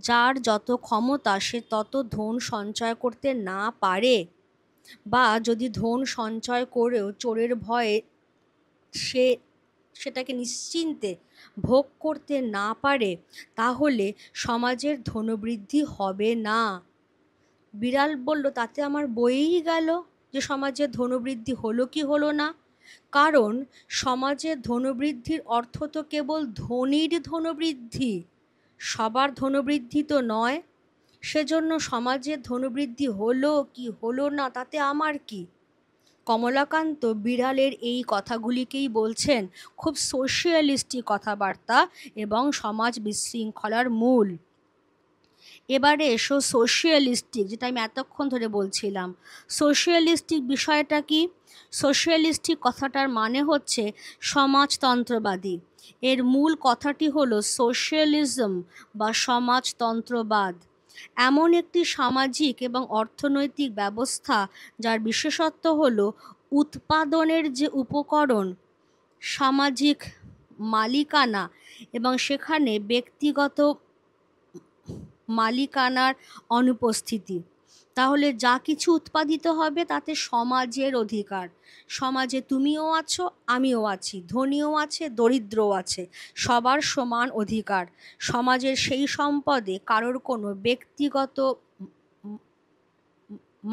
যার যত ক্ষমতা সে তত ধন সঞ্চয় করতে না পারে, বা যদি ধন সঞ্চয় করেও চোরের ভয়ে সে সেটাকে নিশ্চিন্তে ভোগ করতে না পারে, তাহলে সমাজের ধনবৃদ্ধি হবে না। বিড়াল বলল, তাতে আমার বয়েই গেল যে সমাজের ধনবৃদ্ধি হলো কি হলো না, কারণ সমাজের ধনবৃদ্ধির অর্থ তো কেবল ধনীর ধনবৃদ্ধি, সবার ধনবৃদ্ধি তো নয়। সেজন্য সমাজের ধনবৃদ্ধি হলো কি হলো না তাতে আমার কি? কমলাকান্ত বিড়ালের এই কথাগুলিকেই বলছেন খুব সোশিয়ালিস্টিক কথাবার্তা এবং সমাজ বিশৃঙ্খলার মূল। এবারে এসো সোশিয়ালিস্টিক, যেটা আমি এতক্ষণ ধরে বলছিলাম। সোশিয়ালিস্টিক বিষয়টা কি? সোশিয়ালিস্টিক কথাটার মানে হচ্ছে সমাজতন্ত্রবাদী। এর মূল কথাটি হলো সোশিয়ালিজম বা সমাজতন্ত্রবাদ। এমন একটি সামাজিক এবং অর্থনৈতিক ব্যবস্থা যার বিশেষত্ব হলো উৎপাদনের যে উপকরণ, সামাজিক মালিকানা, এবং সেখানে ব্যক্তিগত মালিকানার অনুপস্থিতি। তাহলে যা কিছু উৎপাদিত হবে তাতে সমাজের অধিকার। সমাজে তুমিও আছো, আমিও আছি, ধনীও আছে, দরিদ্রও আছে, সবার সমান অধিকার। সমাজের সেই সম্পদে কারোর কোনো ব্যক্তিগত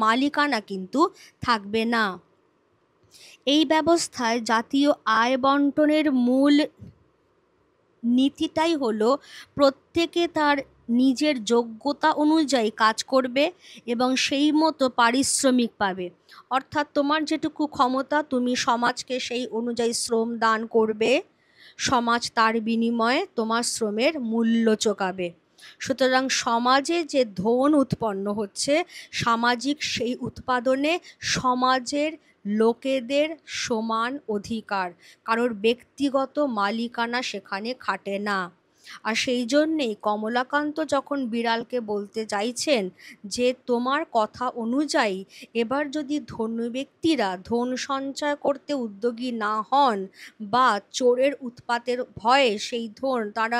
মালিকানা কিন্তু থাকবে না। এই ব্যবস্থায় জাতীয় আয় বন্টনের মূল নীতিটাই হলো প্রত্যেকে তার নিজের যোগ্যতা অনুযায়ী কাজ করবে এবং সেই মতো পারিশ্রমিক পাবে। অর্থাৎ তোমার যেটুকু ক্ষমতা তুমি সমাজকে সেই অনুযায়ী শ্রম দান করবে, সমাজ তার বিনিময়ে তোমার শ্রমের মূল্য চোকাবে। সুতরাং সমাজে যে ধন উৎপন্ন হচ্ছে, সামাজিক সেই উৎপাদনে সমাজের লোকেদের সমান অধিকার, কারোর ব্যক্তিগত মালিকানা সেখানে খাটে না। আর সেই জন্যেই কমলাকান্ত যখন বিড়ালকে বলতে চাইছেন যে তোমার কথা অনুযায়ী এবার যদি ধনী ব্যক্তিরা ধন সঞ্চয় করতে উদ্যোগী না হন বা চোরের উৎপাতের ভয়ে সেই ধন তারা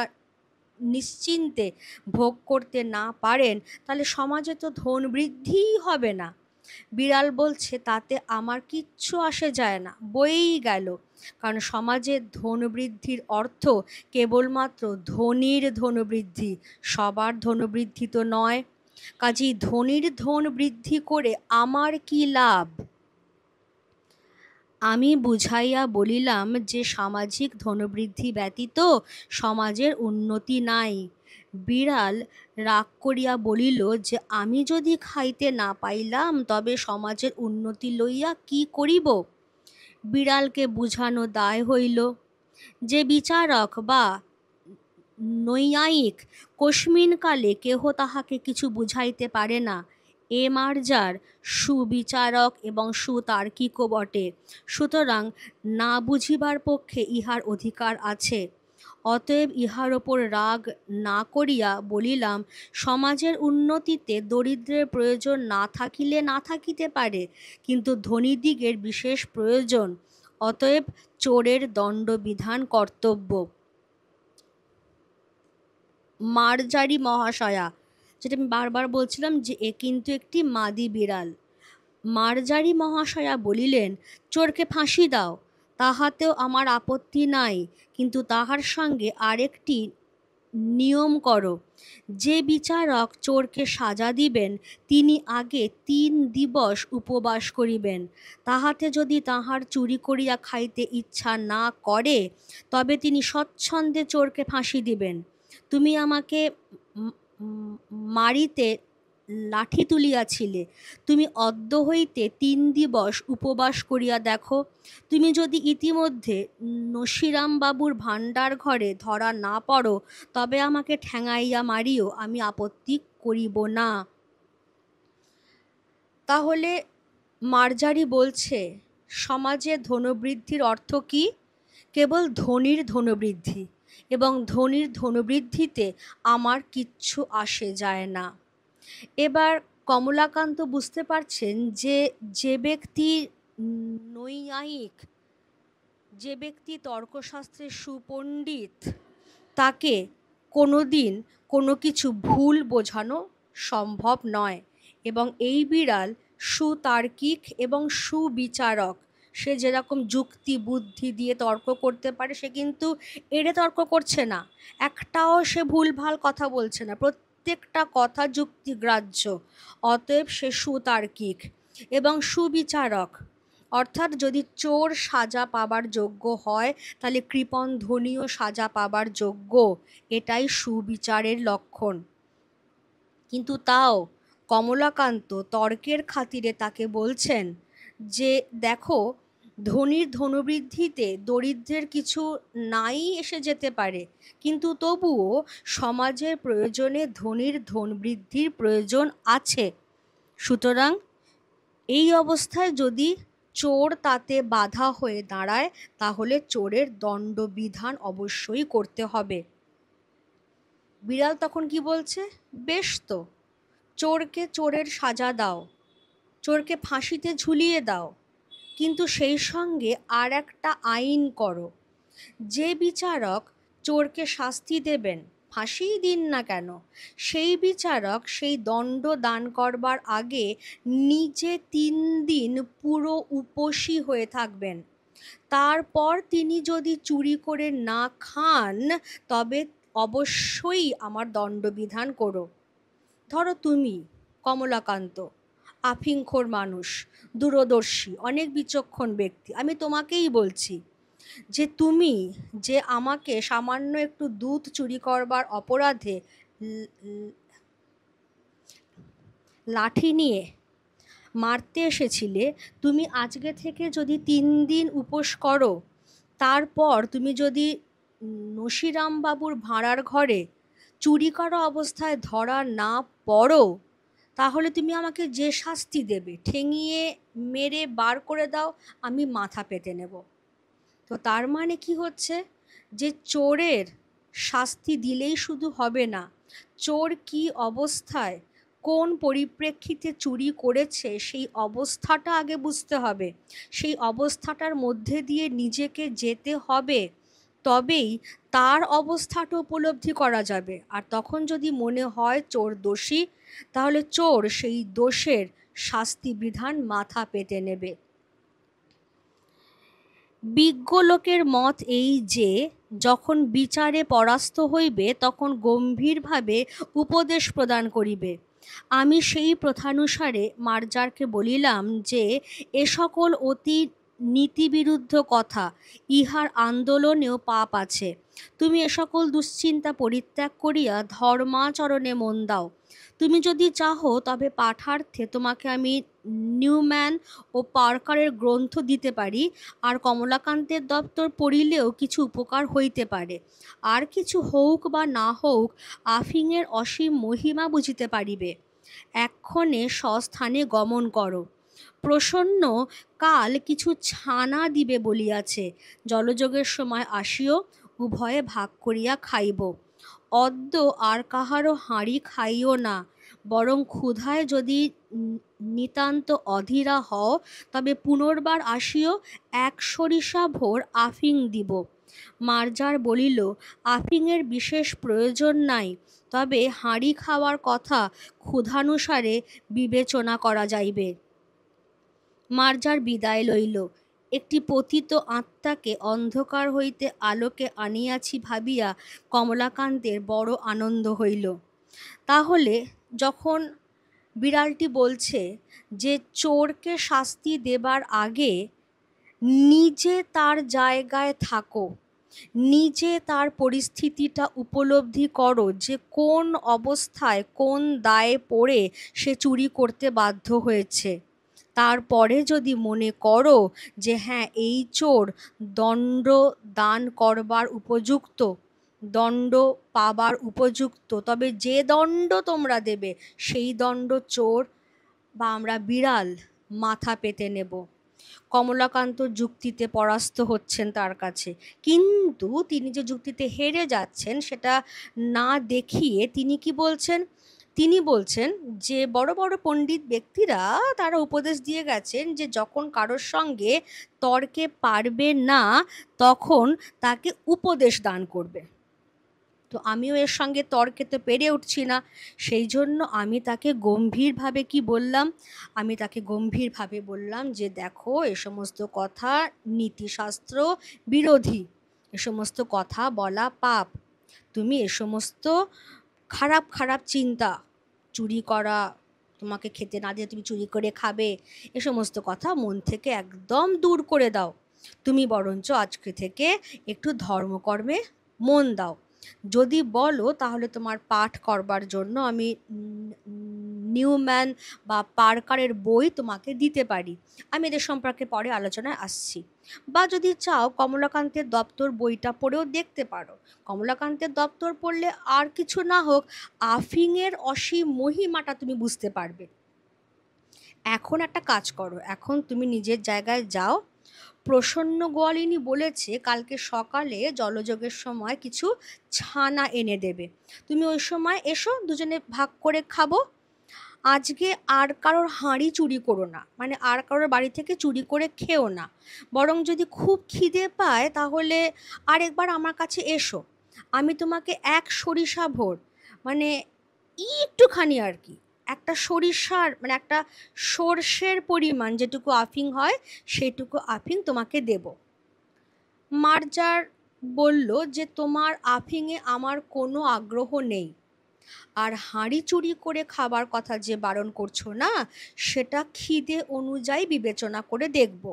নিশ্চিন্তে ভোগ করতে না পারেন, তাহলে সমাজে তো ধন বৃদ্ধিই হবে না। বিড়াল বলছে তাতে আমার কিচ্ছু আসে যায় না, বয়েই গেল। কারণ সমাজে ধন বৃদ্ধির অর্থ কেবলমাত্র ধনীর ধন বৃদ্ধি, সবার ধন বৃদ্ধি তো নয়। কাজেই ধনীর ধন বৃদ্ধি করে আমার কি লাভ? আমি বুঝাইয়া বলিলাম যে সামাজিক ধনবৃদ্ধি ব্যতীত সমাজের উন্নতি নাই। বিড়াল রাগ করিয়া বলিল যে আমি যদি খাইতে না পাইলাম তবে সমাজের উন্নতি লইয়া কি করিব? বিড়ালকে বুঝানো দায় হইল। যে বিচারক বা নৈয়ায়িক কস্মিনকালে কেহ তাহাকে কিছু বুঝাইতে পারে না, এ মার্জার সুবিচারক এবং সুতার্কিকও বটে। সুতরাং না বুঝিবার পক্ষে ইহার অধিকার আছে। অতএব ইহার ওপর রাগ না করিয়া বলিলাম, সমাজের উন্নতিতে দরিদ্রের প্রয়োজন না থাকিলে না থাকিতে পারে, কিন্তু ধনীদিগের বিশেষ প্রয়োজন। অতএব চোরের দণ্ডবিধান কর্তব্য। মার্জারি মহাশয়া, যেটা আমি বারবার বলছিলাম যে এ কিন্তু একটি মাদি বিড়াল। মার্জারি মহাশয়া বলিলেন, চোরকে ফাঁসি দাও, তাহাতেও আমার আপত্তি নাই, কিন্তু তাহার সঙ্গে আরেকটি নিয়ম করো। যে বিচারক চোরকে সাজা দিবেন তিনি আগে 3 দিবস উপবাস করিবেন। তাহাতে যদি তাহার চুরি করিয়া খাইতে ইচ্ছা না করে তবে তিনি স্বচ্ছন্দে চোরকে ফাঁসি দিবেন। তুমি আমাকে মারিতে লাঠি তুলিয়াছিলে, তুমি অদ্য হইতে 3 দিবস উপবাস করিয়া দেখো। তুমি যদি ইতিমধ্যে নসিরামবাবুর ভাণ্ডার ঘরে ধরা না পড়ো তবে আমাকে ঠ্যাঙাইয়া মারিও, আমি আপত্তি করিব না। তাহলে মার্জারি বলছে সমাজে ধনবৃদ্ধির অর্থ কি? কেবল ধনীর ধনবৃদ্ধি, এবং ধনীর ধনবৃদ্ধিতে আমার কিচ্ছু আসে যায় না। এবার কমলাকান্ত বুঝতে পারছেন যে যে ব্যক্তি নৈয়ায়িক, যে ব্যক্তি তর্কশাস্ত্রের সুপণ্ডিত, তাকে কোনো দিন কোনো কিছু ভুল বোঝানো সম্ভব নয়। এবং এই বিড়াল সুতার্কিক এবং সুবিচারক। সে যেরকম যুক্তি বুদ্ধি দিয়ে তর্ক করতে পারে, সে কিন্তু এড়ে তর্ক করছে না, একটাও সে ভুলভাল কথা বলছে না, প্রত্যেকটা কথা যুক্তিগ্রাহ্য। অতএব সে সুতার্কিক এবং সুবিচারক। অর্থাৎ যদি চোর সাজা পাবার যোগ্য হয় তাহলে কৃপণ ধনীও সাজা পাবার যোগ্য, এটাই সুবিচারের লক্ষণ। কিন্তু তাও কমলাকান্ত তর্কের খাতিরে তাকে বলছেন যে দেখো, ধনীর ধনবৃদ্ধিতে দরিদ্রের কিছু নাই এসে যেতে পারে, কিন্তু তবুও সমাজের প্রয়োজনে ধনীর ধনবৃদ্ধির প্রয়োজন আছে। সুতরাং এই অবস্থায় যদি চোর তাতে বাধা হয়ে দাঁড়ায় তাহলে চোরের দণ্ডবিধান অবশ্যই করতে হবে। বিড়াল তখন কি বলছে, বেশ তো, চোরকে চোরের সাজা দাও, চোরকে ফাঁসিতে ঝুলিয়ে দাও, কিন্তু সেই সঙ্গে আর একটা আইন করো। যে বিচারক চোরকে শাস্তি দেবেন, ফাঁসিই দিন না কেন, সেই বিচারক সেই দণ্ড দান করবার আগে নিজে 3 দিন পুরো উপোসী হয়ে থাকবেন। তারপর তিনি যদি চুরি করে না খান তবে অবশ্যই আমার দণ্ডবিধান করো। ধরো তুমি কমলাকান্ত আফিংখোর মানুষ, দূরদর্শী, অনেক বিচক্ষণ ব্যক্তি, আমি তোমাকেই বলছি যে তুমি যে আমাকে সামান্য একটু দুধ চুরি করবার অপরাধে লাঠি নিয়ে মারতে এসেছিলে, তুমি আজকে থেকে যদি 3 দিন উপোস করো, তারপর তুমি যদি নসিরামবাবুর ভাঁড়ার ঘরে চুরি করা অবস্থায় ধরা না পড়ো, তাহলে তুমি আমাকে যে শাস্তি দেবে, ঠেঙিয়ে মেরে বার করে দাও, আমি মাথা পেতে নেব। তো তার মানে কি হচ্ছে, যে চোরের শাস্তি দিলেই শুধু হবে না, চোর কি অবস্থায়, কোন পরিপ্রেক্ষিতে চুরি করেছে সেই অবস্থাটা আগে বুঝতে হবে, সেই অবস্থাটার মধ্যে দিয়ে নিজেকে যেতে হবে, তবেই তার অবস্থাটা উপলব্ধি করা যাবে। আর তখন যদি মনে হয় চোর দোষী, তাহলে চোর সেই দোষের শাস্তি বিধান মাথা পেতে নেবে। বিজ্ঞ লোকের মত এই যে, যখন বিচারে পরাস্ত হইবে তখন গম্ভীরভাবে উপদেশ প্রদান করিবে। আমি সেই প্রথানুসারে মার্জারকে বলিলাম যে, এ সকল অতি নীতিবিরুদ্ধ কথা, ইহার আন্দোলনেও পাপ আছে। তুমি এ সকল দুশ্চিন্তা পরিত্যাগ করিয়া ধর্মাচরণে মন দাও। তুমি যদি চাহো তবে পাঠার্থে তোমাকে আমি নিউম্যান ও পার্কারের গ্রন্থ দিতে পারি, আর কমলাকান্তের দপ্তর পড়িলেও কিছু উপকার হইতে পারে। আর কিছু হউক বা না হউক, আফিংয়ের অসীম মহিমা বুঝিতে পারিবে। এক্ষণে স্বস্থানে গমন করো। প্রসন্ন কাল কিছু ছানা দিবে বলিয়াছে, জলযোগের সময় আসিও, উভয়ে ভাগ করিয়া খাইব। অদ্য আর কাহারও হাঁড়ি খাইও না, বরং ক্ষুধায় যদি নিতান্ত অধীরা হও, তবে পুনর্বার আসিও, 1 সরিষা ভোর আফিং দিব। মার্জার বলিল, আফিংয়ের বিশেষ প্রয়োজন নাই, তবে হাঁড়ি খাওয়ার কথা ক্ষুধানুসারে বিবেচনা করা যাইবে। মার্জার বিদায় লইল। একটি পতিত আত্মাকে অন্ধকার হইতে আলোকে আনিয়াছি ভাবিয়া কমলাকান্তের বড় আনন্দ হইল। তাহলে যখন বিড়ালটি বলছে যে চোরকে শাস্তি দেবার আগে নিজে তার জায়গায় থাকো, নিজে তার পরিস্থিতিটা উপলব্ধি করো, যে কোন অবস্থায় কোন দায়ে পড়ে সে চুরি করতে বাধ্য হয়েছে, তারপরে যদি মনে করো যে হ্যাঁ এই চোর দণ্ড দান করবার উপযুক্ত, দণ্ড পাবার উপযুক্ত, তবে যে দণ্ড তোমরা দেবে সেই দণ্ড চোর বা আমরা বিড়াল মাথা পেতে নেব। কমলাকান্ত যুক্তিতে পরাস্ত হচ্ছেন তার কাছে, কিন্তু তিনি যে যুক্তিতে হেরে যাচ্ছেন সেটা না দেখিয়ে তিনি কি বলছেন, তিনি বলছেন যে বড় বড় পণ্ডিত ব্যক্তিরা তারা উপদেশ দিয়ে গেছেন যে যখন কারোর সঙ্গে তর্কে পারবে না তখন তাকে উপদেশ দান করবে। তো আমিও এর সঙ্গে তর্কে তো পেরে উঠছি না, সেই জন্য আমি তাকে গম্ভীরভাবে কি বললাম, আমি তাকে গম্ভীরভাবে বললাম যে দেখো, এ সমস্ত কথা নীতিশাস্ত্র বিরোধী, এ সমস্ত কথা বলা পাপ। তুমি এ সমস্ত খারাপ খারাপ চিন্তা, চুরি করা, তোমাকে খেতে না দিয়ে তুমি চুরি করে খাবে, এ সমস্ত কথা মন থেকে একদম দূর করে দাও। তুমি বরঞ্চ আজকে থেকে একটু ধর্মকর্মে মন দাও। যদি বলো তাহলে তোমার পাঠ করবার জন্য আমি নিউম্যান বা পার্কারের বই তোমাকে দিতে পারি, আমি এদের সম্পর্কে পরে আলোচনায় আসছি। বা যদি চাও কমলাকান্তের দপ্তর বইটা পড়েও দেখতে পারো। কমলাকান্তের দপ্তর পড়লে আর কিছু না হোক আফিংয়ের অসীম মহিমাটা তুমি বুঝতে পারবে। এখন একটা কাজ করো, এখন তুমি নিজের জায়গায় যাও। প্রসন্ন গোয়ালিনী বলেছে কালকে সকালে জলযোগের সময় কিছু ছানা এনে দেবে, তুমি ওই সময় এসো, দুজনে ভাগ করে খাবো। আজকে আর কারোর হাঁড়ি চুরি করো না, মানে আর কারোর বাড়ি থেকে চুরি করে খেও না, বরং যদি খুব খিদে পায় তাহলে আরেকবার আমার কাছে এসো, আমি তোমাকে 1 সরিষা ভোর, মানে একটুখানি আর কি, একটা সরিষার মানে একটা সর্ষের পরিমাণ যেটুকু আফিং হয় সেটুকু আফিং তোমাকে দেব। মার্জার বলল যে তোমার আফিংয়ে আমার কোনো আগ্রহ নেই, আর হাঁড়ি চুরি করে খাবার কথা যে বারণ করছো না, সেটা খিদে অনুযায়ী বিবেচনা করে দেখব।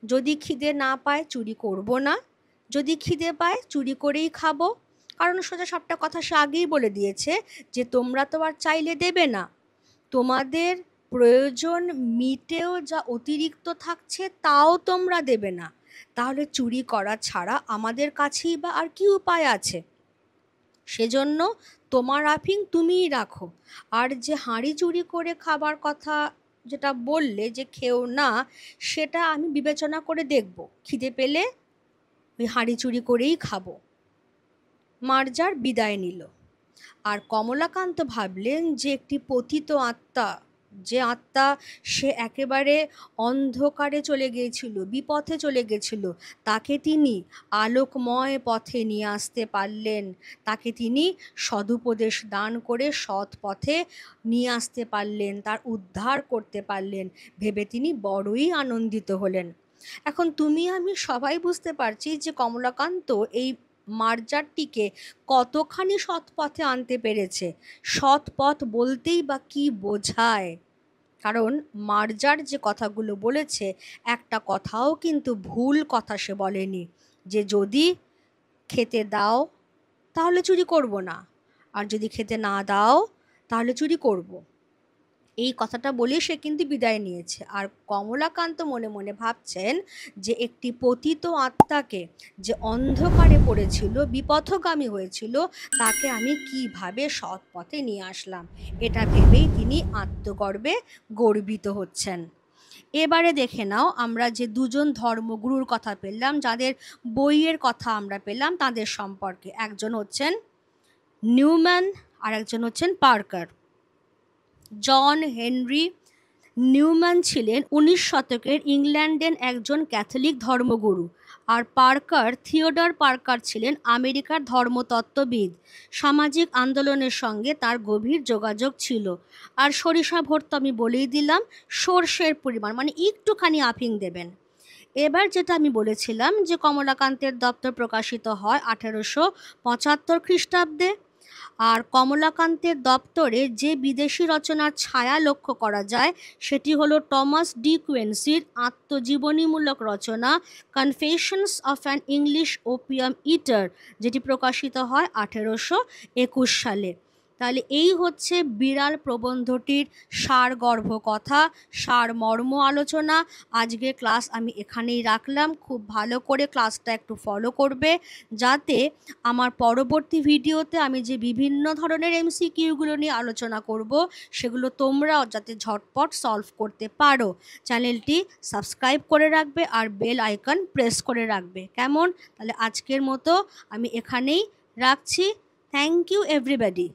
যদি খিদে না পায় চুরি করব না, যদি খিদে পায় চুরি করেই খাবো। কারণ সোজা সাপটা কথা সে আগেই বলে দিয়েছে যে তোমরা তো আর চাইলে দেবে না, তোমাদের প্রয়োজন মিটেও যা অতিরিক্ত থাকছে তাও তোমরা দেবে না, তাহলে চুরি করা ছাড়া আমাদের কাছেই বা আর কি উপায় আছে? সেজন্য তোমার আফিং তুমিই রাখো। আর যে হাঁড়ি চুরি করে খাবার কথা যেটা বললে যে খেও না, সেটা আমি বিবেচনা করে দেখব, খিদে পেলে ওই হাঁড়ি চুরি করেই খাবো। মার্জার বিদায় নিল। আর কমলাকান্ত ভাবলেন যে একটি পতিত আত্মা, যে আত্মা সে একেবারে অন্ধকারে চলে গিয়েছিল, বিপথে চলে গেছিল, তাকে তিনি আলোকময় পথে নিয়ে আসতে পারলেন, তাকে তিনি সদুপদেশ দান করে সৎ পথে নিয়ে আসতে পারলেন, তার উদ্ধার করতে পারলেন ভেবে তিনি বড়ই আনন্দিত হলেন। এখন তুমি আমি সবাই বুঝতে পারছি যে কমলাকান্ত এই মার্জারটিকে কতখানি সৎ পথে আনতে পেরেছে। সৎ পথ বলতেই বা কি বোঝায়? কারণ মার্জার যে কথাগুলো বলেছে, একটা কথাও কিন্তু ভুল কথা সে বলেনি, যে যদি খেতে দাও তাহলে চুরি করব না, আর যদি খেতে না দাও তাহলে চুরি করব। এই কথাটা বলে সে কিন্তু বিদায় নিয়েছে। আর কমলাকান্ত মনে মনে ভাবছেন যে একটি পতিত আত্মাকে, যে অন্ধকারে পড়েছিল, বিপথগামী হয়েছিল, তাকে আমি কিভাবে সৎ পথে নিয়ে আসলাম, এটা ভেবেই তিনি আত্মগর্বে গর্বিত হচ্ছেন। এবারে দেখে নাও আমরা যে দুজন ধর্মগুরুর কথা পেলাম, যাদের বইয়ের কথা আমরা পেলাম, তাদের সম্পর্কে। একজন হচ্ছেন নিউম্যান আর একজন হচ্ছেন পার্কার। জন হেনরি নিউম্যান ছিলেন 19 শতকের ইংল্যান্ডের একজন ক্যাথলিক ধর্মগুরু, আর পার্কার, থিওডর পার্কার ছিলেন আমেরিকার ধর্মতত্ত্ববিদ। সামাজিক আন্দোলনের সঙ্গে তার গভীর যোগাযোগ ছিল। আর সরিষা ভর্ত আমি বলেই দিলাম, সর্ষের পরিমাণ মানে একটুখানি আফিং দেবেন। এবার যেটা আমি বলেছিলাম যে কমলাকান্তের দপ্তর প্রকাশিত হয় 1875 খ্রিস্টাব্দে। আর কমলাকান্তের দপ্তরে যে বিদেশি রচনার ছায়া লক্ষ্য করা যায় সেটি হলো টমাস ডি কুইন্সির আত্মজীবনীমূলক রচনা confessions of an English opium eater, যেটি প্রকাশিত হয় 1821 সালে। তাহলে এই হচ্ছে বিড়াল প্রবন্ধটির সারগর্ভ কথা, সারমর্ম আলোচনা। আজকের ক্লাস আমি এখানেই রাখলাম। খুব ভালো করে ক্লাসটা একটু ফলো করবে, যাতে আমার পরবর্তী ভিডিওতে আমি যে বিভিন্ন ধরনের এমসিকিউগুলো নিয়ে আলোচনা করব সেগুলো তোমরাও যাতে ঝটপট সলভ করতে পারো। চ্যানেলটি সাবস্ক্রাইব করে রাখবে আর বেল আইকন প্রেস করে রাখবে। কেমন? তাহলে আজকের মতো আমি এখানেই রাখছি। Thank you everybody.